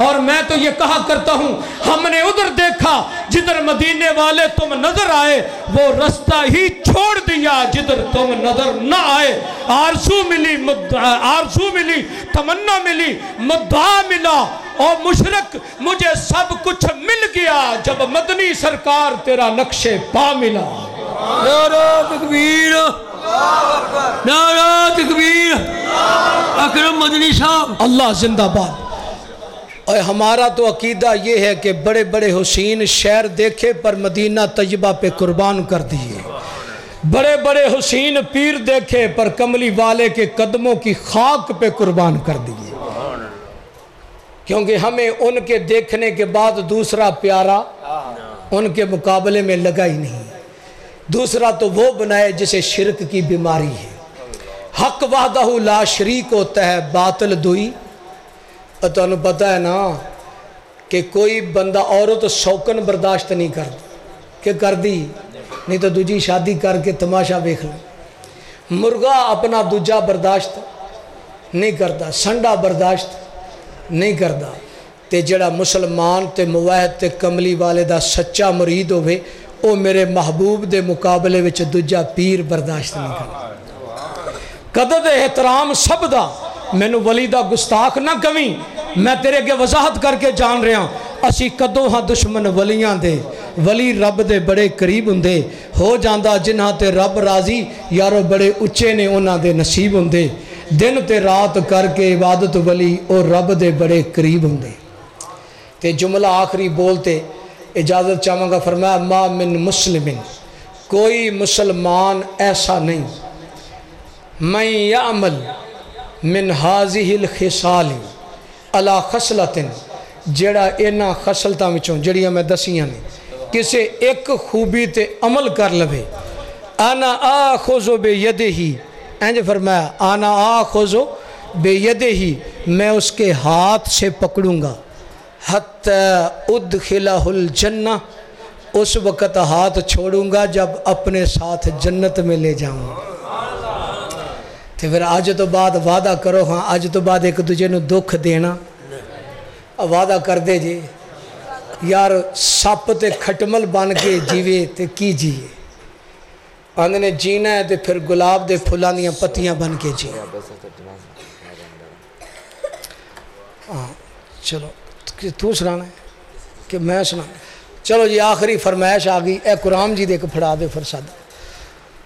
اور میں تو یہ کہا کرتا ہوں, ہم نے ادھر دیکھا جدھر مدینے والے تم نظر آئے, وہ رستہ ہی چھوڑ دیا جدھر تم نظر نہ آئے. آرزو ملی, تمنا ملی, مدعا ملا, اور مشرق مجھے سب کچھ مل گیا جب مدنی سرکار تیرا نقش پا ملا. نعرہ تکبیر, نعرہ تکبیر, اکرم مدنی صاحب اللہ زندہ باد. اور ہمارا تو عقیدہ یہ ہے کہ بڑے بڑے حسین شہر دیکھے پر مدینہ طیبہ پہ قربان کر دیے, بڑے بڑے حسین پیر دیکھے پر کملی والے کے قدموں کی خاک پہ قربان کر دیے. کیونکہ ہمیں ان کے دیکھنے کے بعد دوسرا پیارا ان کے مقابلے میں لگا ہی نہیں. دوسرا تو وہ بنائے جسے شرک کی بیماری ہے. حق وحدہ لا شریک ہوتا ہے, باطل دوئی. اور تو انہوں پتہ ہے نا کہ کوئی بندہ عورت شوکن برداشت نہیں کرتا کہ کر دی, نہیں تو دوجی شادی کر کے تماشا دیکھ لیں. مرغا اپنا دوجا برداشت نہیں کرتا, سنڈا برداشت نہیں کرتا. تے جڑا مسلمان تے موحد تے کملی والے دا سچا مرید ہوئے, او میرے محبوب دے مقابلے وچ دوجا پیر برداشت نہیں کرتا. قدر احترام سب دا, مینو ولی دا گستاخ نہ کمی, میں تیرے کے وضاحت کر کے جان رہا. اسی کدوں ہاں دشمن ولیاں دے, ولی رب دے بڑے قریب ہندے. ہو جاندہ جنہاں تے رب راضی یارو بڑے اچے نے انہاں دے نصیب ہندے. دن تے رات کر کے عبادت ولی اور رب دے بڑے قریب ہندے. تے جملہ آخری بولتے اجازت چاہوں گا، فرمایا ما من مسلم، کوئی مسلمان ایسا نہیں، من یعمل من هذه الخصال علی خصلۃ، جڑا انہاں خصلتاں وچوں جڑیاں میں دسیاں نے کسے ایک خوبی تے عمل کر لوے، انا آخذ بیدہ، انج فرمایا انا آخذ بیدہ، میں اس کے ہاتھ سے پکڑوں گا، حتی ادخلہ الجنہ، اس وقت ہاتھ چھوڑوں گا جب اپنے ساتھ جنت میں لے جاؤں گا۔ تو پھر آج تو بعد وعدہ کرو، ہاں آج تو بعد ایک دوجے نو دکھ دینا وعدہ کر دے جی یار، سپ تے کھٹمل بن کے جیوے تے کی جیے، آندھے نے جینا ہے تے پھر گلاب دے پھلاں دیاں پتیاں بن کے جی۔ چلو تو سنانا ہے کہ میں سنانا؟ چلو جی آخری فرمائش آگئی، اے قرآن جی دے کے پھڑا دے فرساد۔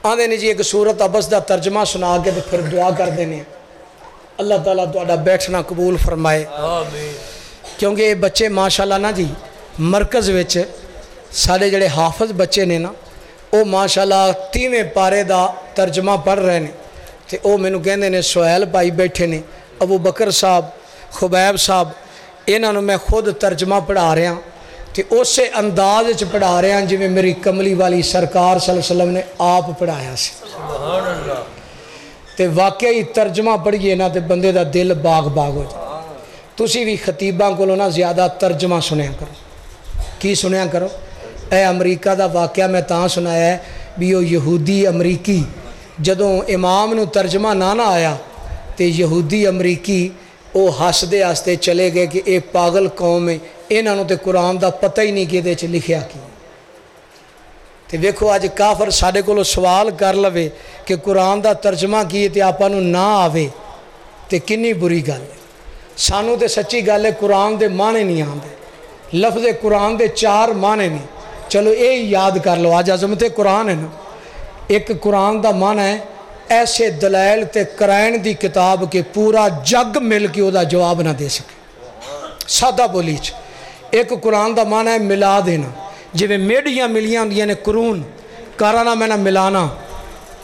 آندھے نے جی ایک سورت عبس دا ترجمہ سنا کے پھر دعا کر دینے، اللہ تعالیٰ تہاڈا بیٹھنا قبول فرمائے، کیونکہ یہ بچے ماشاءاللہ نا جی مرکز وچ سارے جڑے حافظ بچے نے نا وہ ماشاءاللہ 30ویں پارے دا ترجمہ پڑھ رہے ہیں، تے او مینوں کہندے نے سہیل بھائی بیٹھے نے، ابو بکر صاحب، خبیب صاحب، انہاں نوں میں خود ترجمہ پڑھا رہا ہوں، تے اسے انداز وچ پڑھا رہا ہوں جویں میری کملی والی سرکار صلی اللہ علیہ وسلم نے آپ پڑھایا سی۔ سبحان اللہ۔ تے واقعی ترجمہ پڑھیے نا تے بندے دا دل باغ باغ ہو جائے۔ تسی بھی خطیباں کولوں نا زیادہ ترجمہ سنیا کرو۔ کی سنیا کرو؟ اے امریکہ دا واقعہ میں تاں سنایا ہے بھی وہ یہودی امریکی جدوں امام نو ترجمہ نہ آیا تے یہودی امریکی وہ ہسدے ہستے چلے گئے کہ اے پاگل قوم ہے، انہاں نوں تے قرآن دا پتہ ہی نہیں کہ دے چ لکھیا کی۔ تے ویکھو اج کافر ساڈے کولوں سوال کر لوے کہ قرآن دا ترجمہ کیے تے آپاں نوں نہ آوے تے کنی بری گل ہے۔ سانوں تے سچی گل ہے قرآن دے معنی نہیں آندے، لفظ قرآن دے 4 معنی نہیں، چلو اے یاد کر لو، آج عظمت قرآن ہے نا، ایک قرآن دا معنی ہے ایسے دلائل تے قرائن دی کتاب کے پورا جگ مل کے او دا جواب نہ دے سکے، سادہ بولی چ۔ ایک قرآن دا معنی ہے ملا دینا، جویں میڈیاں ملیاں ہوندیاں نے قرون کرانا میں نہ ملانا،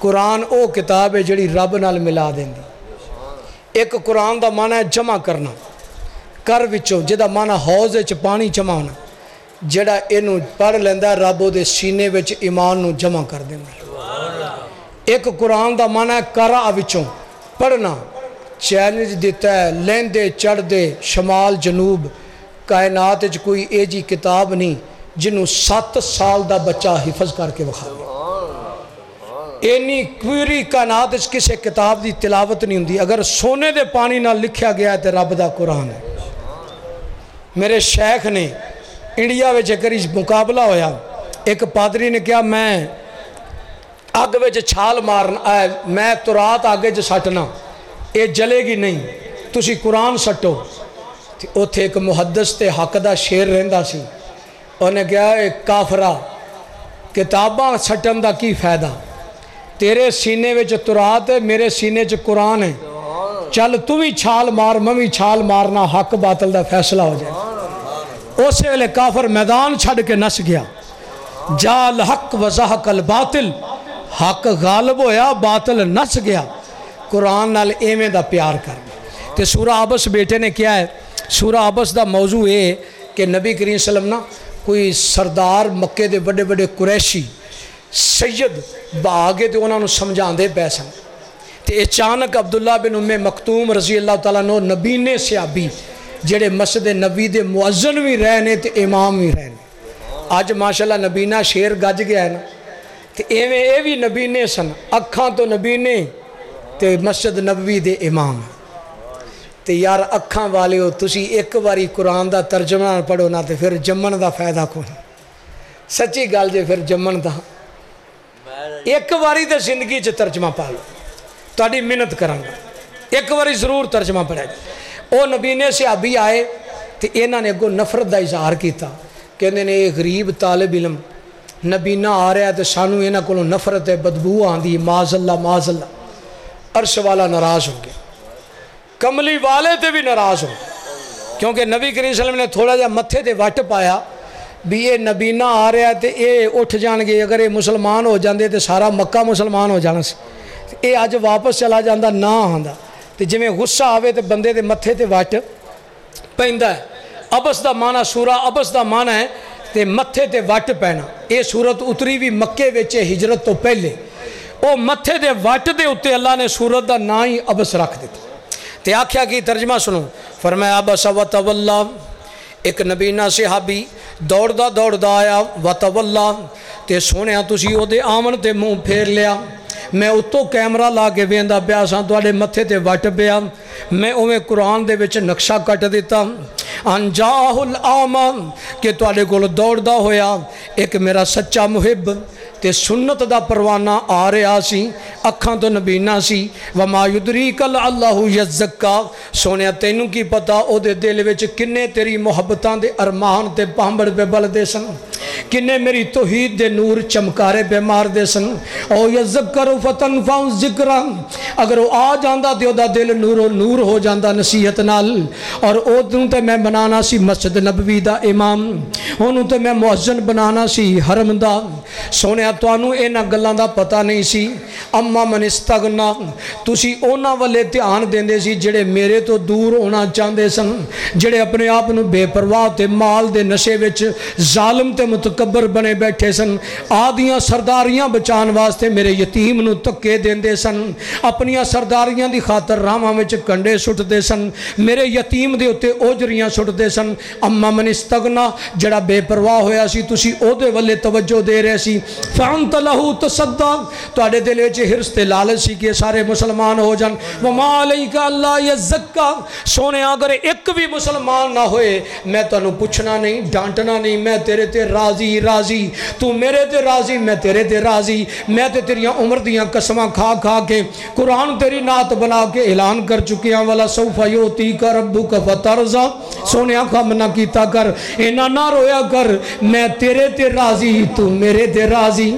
قرآن او کتاب ہے جڑی رب نال ملا دیندی۔ ایک قرآن دا معنی ہے جمع کرنا، کر وچوں جدا معنی حوض وچ پانی جمع ہونا، جڑا اینوں پڑھ لیندا رب او دے سینے وچ ایمان نو جمع کر دیندا۔ ایک قرآن دا معنی ہے قرأ وچوں پڑھنا، چیلنج دیتا ہے لیندے چڑھ دے شمال جنوب کائنات وچ کوئی اے جی کتاب نہیں جنوں 7 سال دا بچہ حفظ کر کے وکھاوے، اینی پوری کائنات وچ کسے کتاب دی تلاوت نہیں ہوندی، اگر سونے دے پانی نال لکھیا گیا ہے تے رب دا قرآن ہے۔ میرے شیخ نے انڈیا وچ ایک مقابلہ ہویا، ایک پادری نے کہا میں اگ وچ چھال مارنا، میں تورات آگے جو سٹنا یہ جلے گی نہیں، تسی قرآن سٹو۔ اوتھے ایک محدث تے حق دا شیر رہندا سی، انہیں کہا اے کافرہ کتاباں سٹن دا کی فائدہ، تیرے سینے وچ تورات ہے میرے سینے وچ قرآن ہے، چل تو بھی چھال مار میں بھی چھال مارنا، حق باطل دا فیصلہ ہو جائے۔ اسے ویلے کافر میدان چھڑ کے نس گیا، جا الحق وزحق الباطل، حق غالب ہویا باطل نس گیا۔ قرآن نال ایویں دا پیار کر۔ تے سورہ عبس بیٹے نے کیا ہے، سورہ عبس دا موضوع ہے کہ نبی کریم صلی اللہ علیہ وسلم نا کوئی سردار مکے دے بڑے بڑے قریشی سید باغے تے انہاں نوں سمجھاندے پے سن، تے اچانک عبداللہ بن ام مکتوم رضی اللہ تعالیٰ عنہ نبینے صحابی جڑے مسجد نبی دے مؤذن بھی رہنے تے امام بھی رہنے، آج ماشاءاللہ نبینہ شیر گج گیا ہے نا، تے ایویں اے بھی نبینے سن، اکھاں تو نبینے تے مسجد نبوی دے امام۔ تے یار اکھاں والے ہو تسی ایک باری قرآن دا ترجمہ پڑھو نا تے پھر جمن دا فائدہ کون، سچی گل جے پھر جمن دا ایک باری تے زندگی چ ترجمہ پڑھ لو، تہاڈی محنت کرانگا، ایک باری ضرور ترجمہ پڑھا جائے۔ او نبینے صحابی آئے تے انہاں نے اگوں نفرت دا اظہار کیتا، کہندے نے اے غریب طالب علم نبینا آ رہا ہے تے سانوں انہاں کولوں نفرت ہے، بدبو آندی، معاذ اللہ، عرش والا ناراض ہو گیا، کملی والے تے بھی ناراض ہو، کیونکہ نبی کریم صلی اللہ علیہ وسلم نے تھوڑا جا متھے تے وٹ پایا بھی یہ نبینہ آ رہا ہے تے یہ اٹھ جان گے، اگر یہ مسلمان ہو جاندے تے سارا مکہ مسلمان ہو جانا سی، یہ اج واپس چلا جاندہ نہ آندا تے جویں غصہ آوے تے بندے دے متھے تے وٹ پیندا ہے۔ ابس دا معنی سورہ ابس دا معنی ہے تے متھے تے وٹ پینا۔ یہ سورت اتری بھی مکے وچ ہجرت تو پہلے، او متھے دے وٹ دے اتے اللہ نے سورت دا نا ہی ابس رکھ دیتا تے آکھیا کی ترجمہ سنو، فرمایا ابس وتولا، ایک نبینہ صحابی دوڑدا آیا، وتولا تے سونیا تسی او دے آمن تے منہ پھیر لیا، میں اتو کیمرہ لا کے ویندا پیا ساں تواڈے متھے تے وٹ پیا، میں اویں قرآن دے وچ نقشہ کٹ دیتا، ان جاہ العاما کہ تواڈے کول دوڑدا ہویا ایک میرا سچا محب تے سنت دا پروانہ آ رہا سی، اکھاں تو نبینہ سی، وما یدریک اللہ یزکا، سونیا تینوں کی پتا او دے دل وچ کنے تیری محبتاں دے ارمان تے پامبڑ پہ بل دے سن، کنے میری توحید دے نور چمکارے پہ مار دے سن، او یذکر فتنفع ذکرہ، اگر وہ آ جاندہ تے او دا دل نور ہو جاندہ نصیحت نال، اور او دوں تے میں بنانا سی مسجد نبوی دا امام، انہوں تے میں مؤذن بنانا سی حرم دا، سونیا توانو اینا گلاں دا پتہ نہیں سی، اما من استغنا، تسی اونا والے دھیان دیندے سی جڑے میرے تو دور ہونا چاندے سن، جڑے اپنے آپ نو بے پرواہ تے مال دے نشے وچ ظالم تے متکبر بنے بیٹھے سن، آدیاں سرداریاں بچان واسطے میرے یتیم نو تکے دیندے سن، اپنیاں سرداریاں دی خاطر راہاں وچ کنڈے سٹ دے سن، میرے یتیم دے اتے اوجریاں سٹ دے سن، اما من استغنا جڑا بے پرواہ ہویا سی تسی او دے والے توجہ دے رہے سی، فانت لہو تصدق، تو آڑے دل وچ حرص تے لالچ سی کہ سارے مسلمان ہو جان، وما علیک اللہ یزکا، سونے اگر ایک بھی مسلمان نہ ہوئے میں تو انہوں پوچھنا نہیں ڈانٹنا نہیں، میں تیرے تے راضی، تو میرے تے راضی میں تیرے تے راضی، میں تے تیریاں عمر دیاں قسمہ کھا کے قرآن تیری نعت بنا کے اعلان کر چکے ہیں، وَلَا سَوْفَ يُؤْتِيكَ رَبُّكَ فَتَرْضَىٰ، سونے خم نہ کیتا کر، اینا نہ رویا کر، میں تیرے تے راضی تو میرے تے راضی،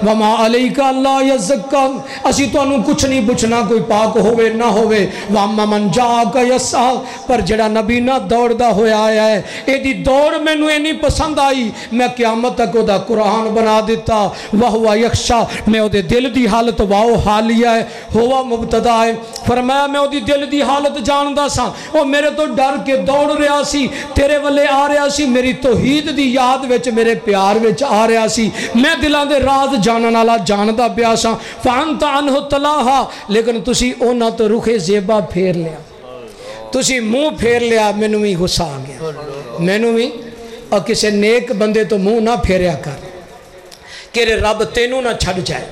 وما علیک اللہ یزکا، اسی تو انہوں کچھ نہیں پوچھنا کوئی پاک ہوئے نہ ہوئے، واما من جاک یسا، پر جڑا نبی نہ دوڑ دا ہویا آیا ہے، اے دی دوڑ میں نوے نہیں پسند آئی، میں قیامت تک او دا قرآن بنا دیتا، وہو یخشا، میں او دے دل دی حالت واؤ حالیہ ہے، ہوا مبتدا ہے، فرمایا میں او دی دل دی حالت جاندہ سا، او میرے تو ڈر کے دوڑ رہا سی، تیرے والے آ رہا سی، میری توحید دی یاد وچ میرے پیار وچ آ رہا سی، میں دلان دے راز جانن والا جاندہ پیاسا، فانت عنہ تلاہا، لیکن تسی اونا تو رخ زیبا پھیر لیا، تسی منہ پھیر لیا، میں نو ہی غصہ آ گیا، میں نو ہی، اور کسے نیک بندے تو منہ نہ پھیریا کر کہ رب تینوں نہ چھڑ جائے،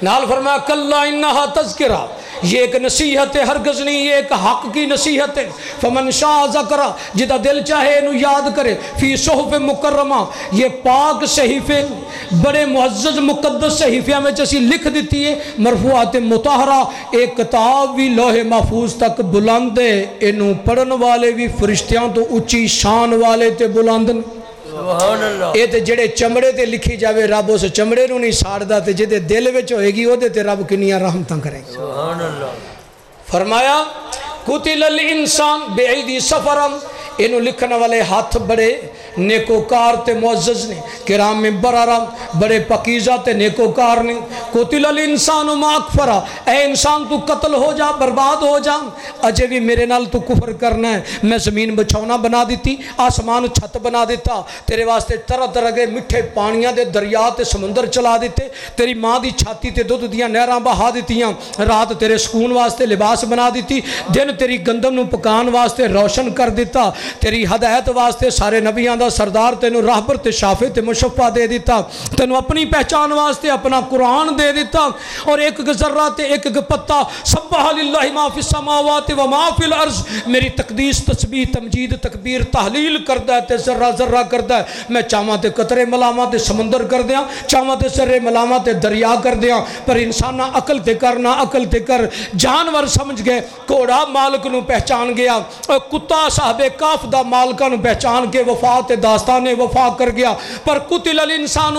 نال فرمایا کلا انہا تذکرہ، یہ ایک نصیحت ہے، ہرگز نہیں، یہ ایک حق کی نصیحت ہے، فمن شاء ذکرہ، جدہ دل چاہے انہوں یاد کرے، فی صحف مکرمہ، یہ پاک صحیفے بڑے معزز مقدس صحیفیاں میں جیسی لکھ دیتی ہے، مرفوعات مطہرہ، ایک کتاب بھی لوح محفوظ تک بلند ہے، انہوں پڑھن والے بھی فرشتیاں تو اچھی شان والے تے بلند، اے تے جڑے چمڑے تے لکھی جاوے رب اس چمڑے نو نہیں ساڑدا تے جدے دل وچ ہوئے گی او دے تے رب کنیاں رحمتاں کرے گی، فرمایا قتل الانسان بعیدی سفرم، انہوں لکھنے والے ہاتھ بڑے نیکوکار تے معزز نے، کرام میں برارم بڑے پاکیزہ تے نیکوکار نے، قتل الانسان ما اکفرہ، اے انسان تو قتل ہو جا برباد ہو جا، اجے بھی میرے نال تو کفر کرنا ہے، میں زمین بچھونا بنا دیتی، آسمان چھت بنا دیتا، تیرے واسطے طرح طرح کے مٹھے پانیاں دے دریا تے سمندر چلا دیتے، تیری ماں دی چھاتی تے دودھ دیاں نہراں بہا دیتیاں، رات تیرے سکون واسطے لباس بنا دیتی، دن تیری گندم نو پکان واسطے روشن کر دیتا، تیری ہدایت واسطے سارے نبیاں دا سردار تینو راہبر تے شافع تے مشفع دے دیتا، تینو اپنی پہچان واسطے اپنا قرآن دے دیتا، اور ایک ذرہ تے ایک پتہ، سبح للہ ما فی السماوات و ما فی الارض، میری تقدیس تسبیح تمجید تکبیر تحلیل کردہ ہے تے ذرہ ذرہ کردہ ہے، میں چاہاں تے قطرے ملامہ تے سمندر کر دیا، چاہاں تے سرے ملامہ تے دریا کر دیا، پر انسانہ عقل تے کرنا عقل تے کر، جانور سمجھ گئے، کوڑا مالک نو پہچان گیا، کتا صاحب کاف دا مالکہ نو پہچان کے وفات تے داستان وفا کر گیا پر قتل الانسان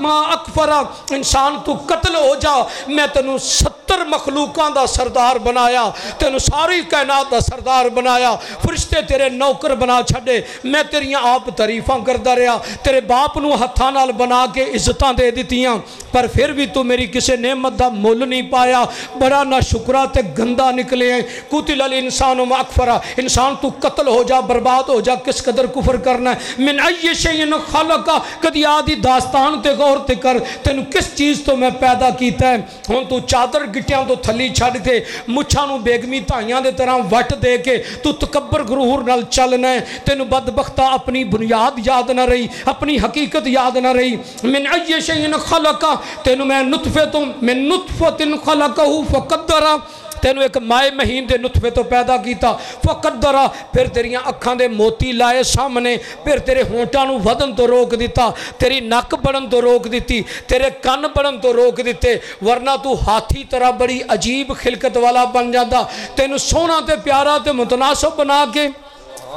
ما اکفرا انسان تو قتل ہو جا میں تینوں 70 مخلوقاں دا سردار بنایا تینوں ساری کائنات دا سردار بنایا فرشتے تیرے نوکر بنا چھڑے میں تیریاں آپ تعریفاں کردا رہا تیرے باپ نو ہتھاں نال بنا کے عزتاں دے دتیاں پر پھر بھی تو میری کسے نعمت دا مول نہیں پایا بڑا نا شکرا تے گندا نکلے ہیں قتل الانسان ما اکفرا انسان تو قتل ہو جا برباد ہو جا کس قدر کفر کرنا ہے من ای شیء خلقا کدی آدھی داستان تے غور تے کر تینوں کس چیز تو میں پیدا کیتا ہے ہن تو چادر گٹیاں تو تھلی چھڑ کے مچھاں نو بیگمی تائیاں دے طرح وٹ دے کے تو تکبر غرور نال چلنا ہے تینوں بدبختہ اپنی بنیاد یاد نہ رہی اپنی حقیقت یاد نہ رہی من ای شیء خلقا تینوں میں نطفے تو من نطفۃ خلقہ فقدرہ تینوں ایک مائے مہین دے نطفے تو پیدا کیتا فقدرہ پھر تیریاں اکھاں دے موتی لائے سامنے پھر تیرے ہونٹاں نو ودن تو روک دیتا تیری نک بڑن تو روک دیتی تیرے کن بڑن تو روک دیتے ورنہ تو ہاتھی طرح بڑی عجیب خلقت والا بن جاتا تینوں سونا تے پیارا تے متناسب بنا کے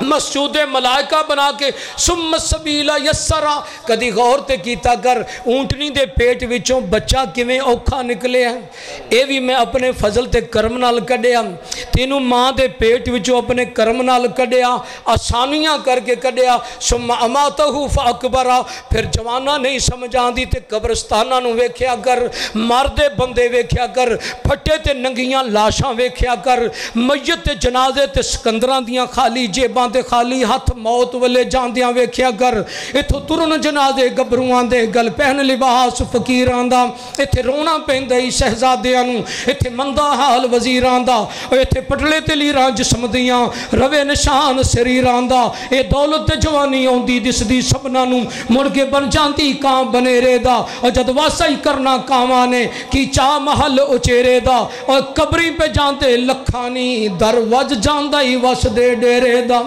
مسجود ملائکہ بنا کے ثم السبیل یسرا کدی غور تے کیتا کر اونٹنی دے پیٹ وچوں بچہ کیویں اوکھا نکلے ہیں اے بھی میں اپنے فضل تے کرم نال کڈیا تینوں ماں دے پیٹ وچوں اپنے کرم نال کڈیا آسانیاں کر کے کڈیا ثم اماتہ فاکبرا پھر جواناں نہیں سمجھ آندی تے قبرستاناں نو ویکھیا کر مردے بندے ویکھیا کر پھٹے تے ننگیاں لاشاں ویکھیا کر میت تے جنازے تے سکندراں دیاں خالی جیباں تے خالی ہاتھ موت والے جاندیاں ویکھیا کر اتھو ترن جنازے گبروان دے گل پہن لباس فقیران دا اتھے رونا پیندا ہی شہزادیاں نو اتھے مندہ حال وزیران دا اتھے پٹلے تے لیران جسم دیاں روے نشان سریران دا اے دولت جوانی ہوندی دس دی سبنا نو مڑ کے بن جاندی کام بنے رے دا اور جد واسائی کرنا کامانے کی چاہ محل اچیرے دا اور قبری پہ جاندے لکھانی در وج جاندہ ہی وس دے ڈیرے دا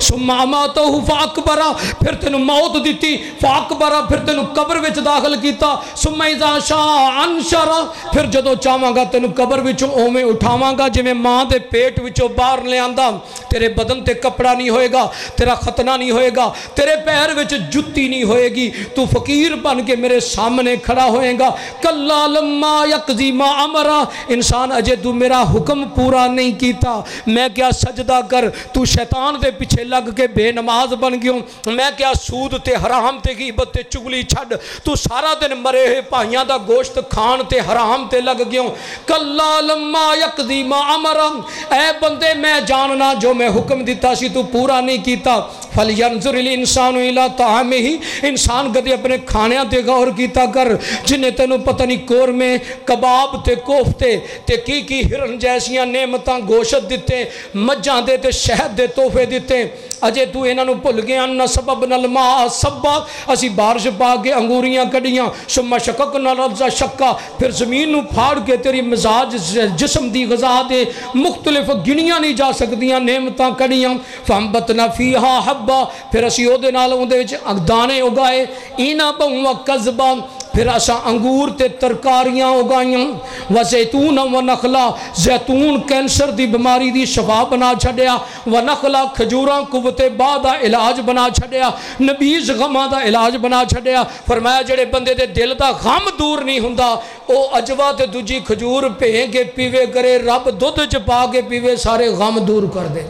ثم اماتہ فاکبرا پھر تینوں موت دیتی فاکبرا پھر تینوں قبر وچ داخل کیتا ثم اذا شاء انشرا پھر جدو چاہواں گا تینوں قبر وچوں اوویں اٹھاواں گا جویں ماں دے پیٹ وچوں باہر لے آندا تیرے بدن تے کپڑا نہیں ہوئے گا تیرا ختنہ نہیں ہوئے گا تیرے پیر وچ جُتی نہیں ہوئے گی تو فقیر بن کے میرے سامنے کھڑا ہوئے گا کلا لما یقضی ما امرا انسان اجے تو میرا حکم پورا نہیں کیتا میں کیا سجدہ کر تو شیطان دے پیچھے لگ کے بے نماز بن گیوں میں کیا سود تے حرام تے غیبت تے چگلی چھڑ تو سارا دن مرے ہوئے پائیاں دا گوشت کھان تے حرام تے لگ گیوں کلا لما یقضی ما امرا اے بندے میں جاننا جو میں حکم دیتا سی تو پورا نہیں کیتا فَلْيَنْظُرِ الْإِنسَانُ إِلَىٰ طَعَامِهِ انسان کدے اپنے کھانیاں تے غور کیتا کر جنہیں تینوں پتہ نہیں قورمے کباب تے کوفتے تے کی ہرن جیسیاں نعمتاں گوشت دیتے مجھاں دے تے شہد دے تحفے دیتے اجے تو انہاں نو بھل گیا ان سببنا الماء سبا اسی بارش پا کے انگوریاں کڈیاں ثم شققنا الارض شقا پھر زمین نو پھاڑ کے تیری مزاج جسم دی غذا دے مختلف گنیاں نہیں جا سکدیاں نعمتاں کڈیاں فانبتنا فیہا حبا پھر اسی او دے نال اون دے وچ دانے اگائے عنب و قضبا پھر اسا انگور تے ترکاریاں اگائیاں و زیتون و نخلا زیتون کینسر دی بیماری دی شفا بنا چھڈیا و نخلا کھجوراں قوت بعد علاج بنا چھڈیا نبیز غماں دا علاج بنا چھڈیا فرمایا جڑے بندے دے دل دا غم دور نہیں ہوندا او اجوا تے دوجی کھجور بھیں کے پیوے کرے رب دودھ چ پا کے پیوے سارے غم دور کر دے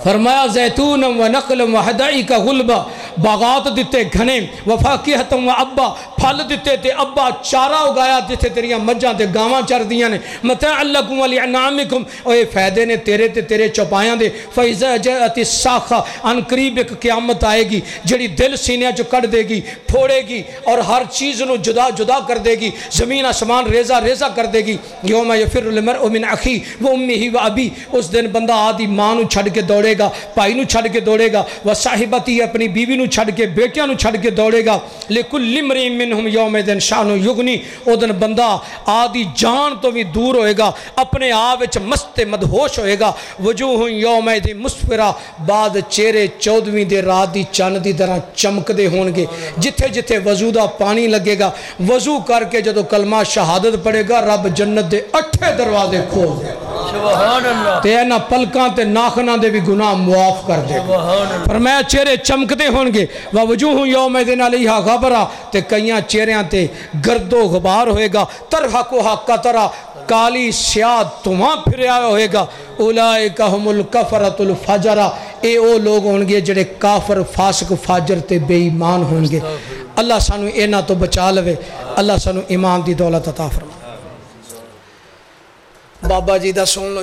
فرمایا زیتون و نخل و حدائق غلبہ باغات دیتے گھنے وفاقیہت و ابا پھل دیتے تے ابا چارہ اگایا دیتے تیریاں مجھاں تے گاواں چر دیاں نے متاع لکم ولی انعامکم اے فائدے نے تیرے تے تیرے چوپایاں دے فیضا جاءت الساخہ ان قریب ایک قیامت آئے گی جڑی دل سینیاں جو کٹ دے گی پھوڑے گی اور ہر چیز نو جدا جدا کر دے گی زمین آسمان ریزہ ریزہ کر دے گی یوم یفر المرء من اخی و امی و ابی اس دن بندہ آدھی ماں نو چھڑ کے دوڑے گا پائی نو چھڑ کے دوڑے گا و صاحبتی اپنی بیوی نو چھڑ کے بیٹیاں نو چھڑ کے دوڑے گا لکل امرئ منہم یوم دن شانو یغنی او دن بندہ آدھی جان تو بھی دور ہوئے گا اپنے آپ وچ مست مدہوش ہوئے گا وجوہ یوم دن مسفرہ بعد چہرے 14ویں دے رات دی چاند دی طرح چمک دے ہون گے جتھے جتھے وضو دا پانی لگے گا وضو کر کے جدو کلمہ شہادت پڑے گا رب جنت دے 8 دروازے کھول دے سبحان اللہ تے اینا پلکاں تے ناخناں دے بھی گناہ معاف کر دے گا فرمایا چہرے چمکتے ہون گے ووجوہ یومئذ علیہا غبرہ تے کئیاں چہریاں تے گرد و غبار ہوئے گا ترحقھا قطرہ کالی سیاہ تمہاں پھر آیا ہوئے گا اولئک ہم الکفرۃ الفجرہ اے او لوگ ہونگے جڑے کافر فاسق فاجر تے بے ایمان ہونگے اللہ سانو اینا تو بچا لوے اللہ سانو ایمان دی دولت عطا فرما بابا جی دا سن لو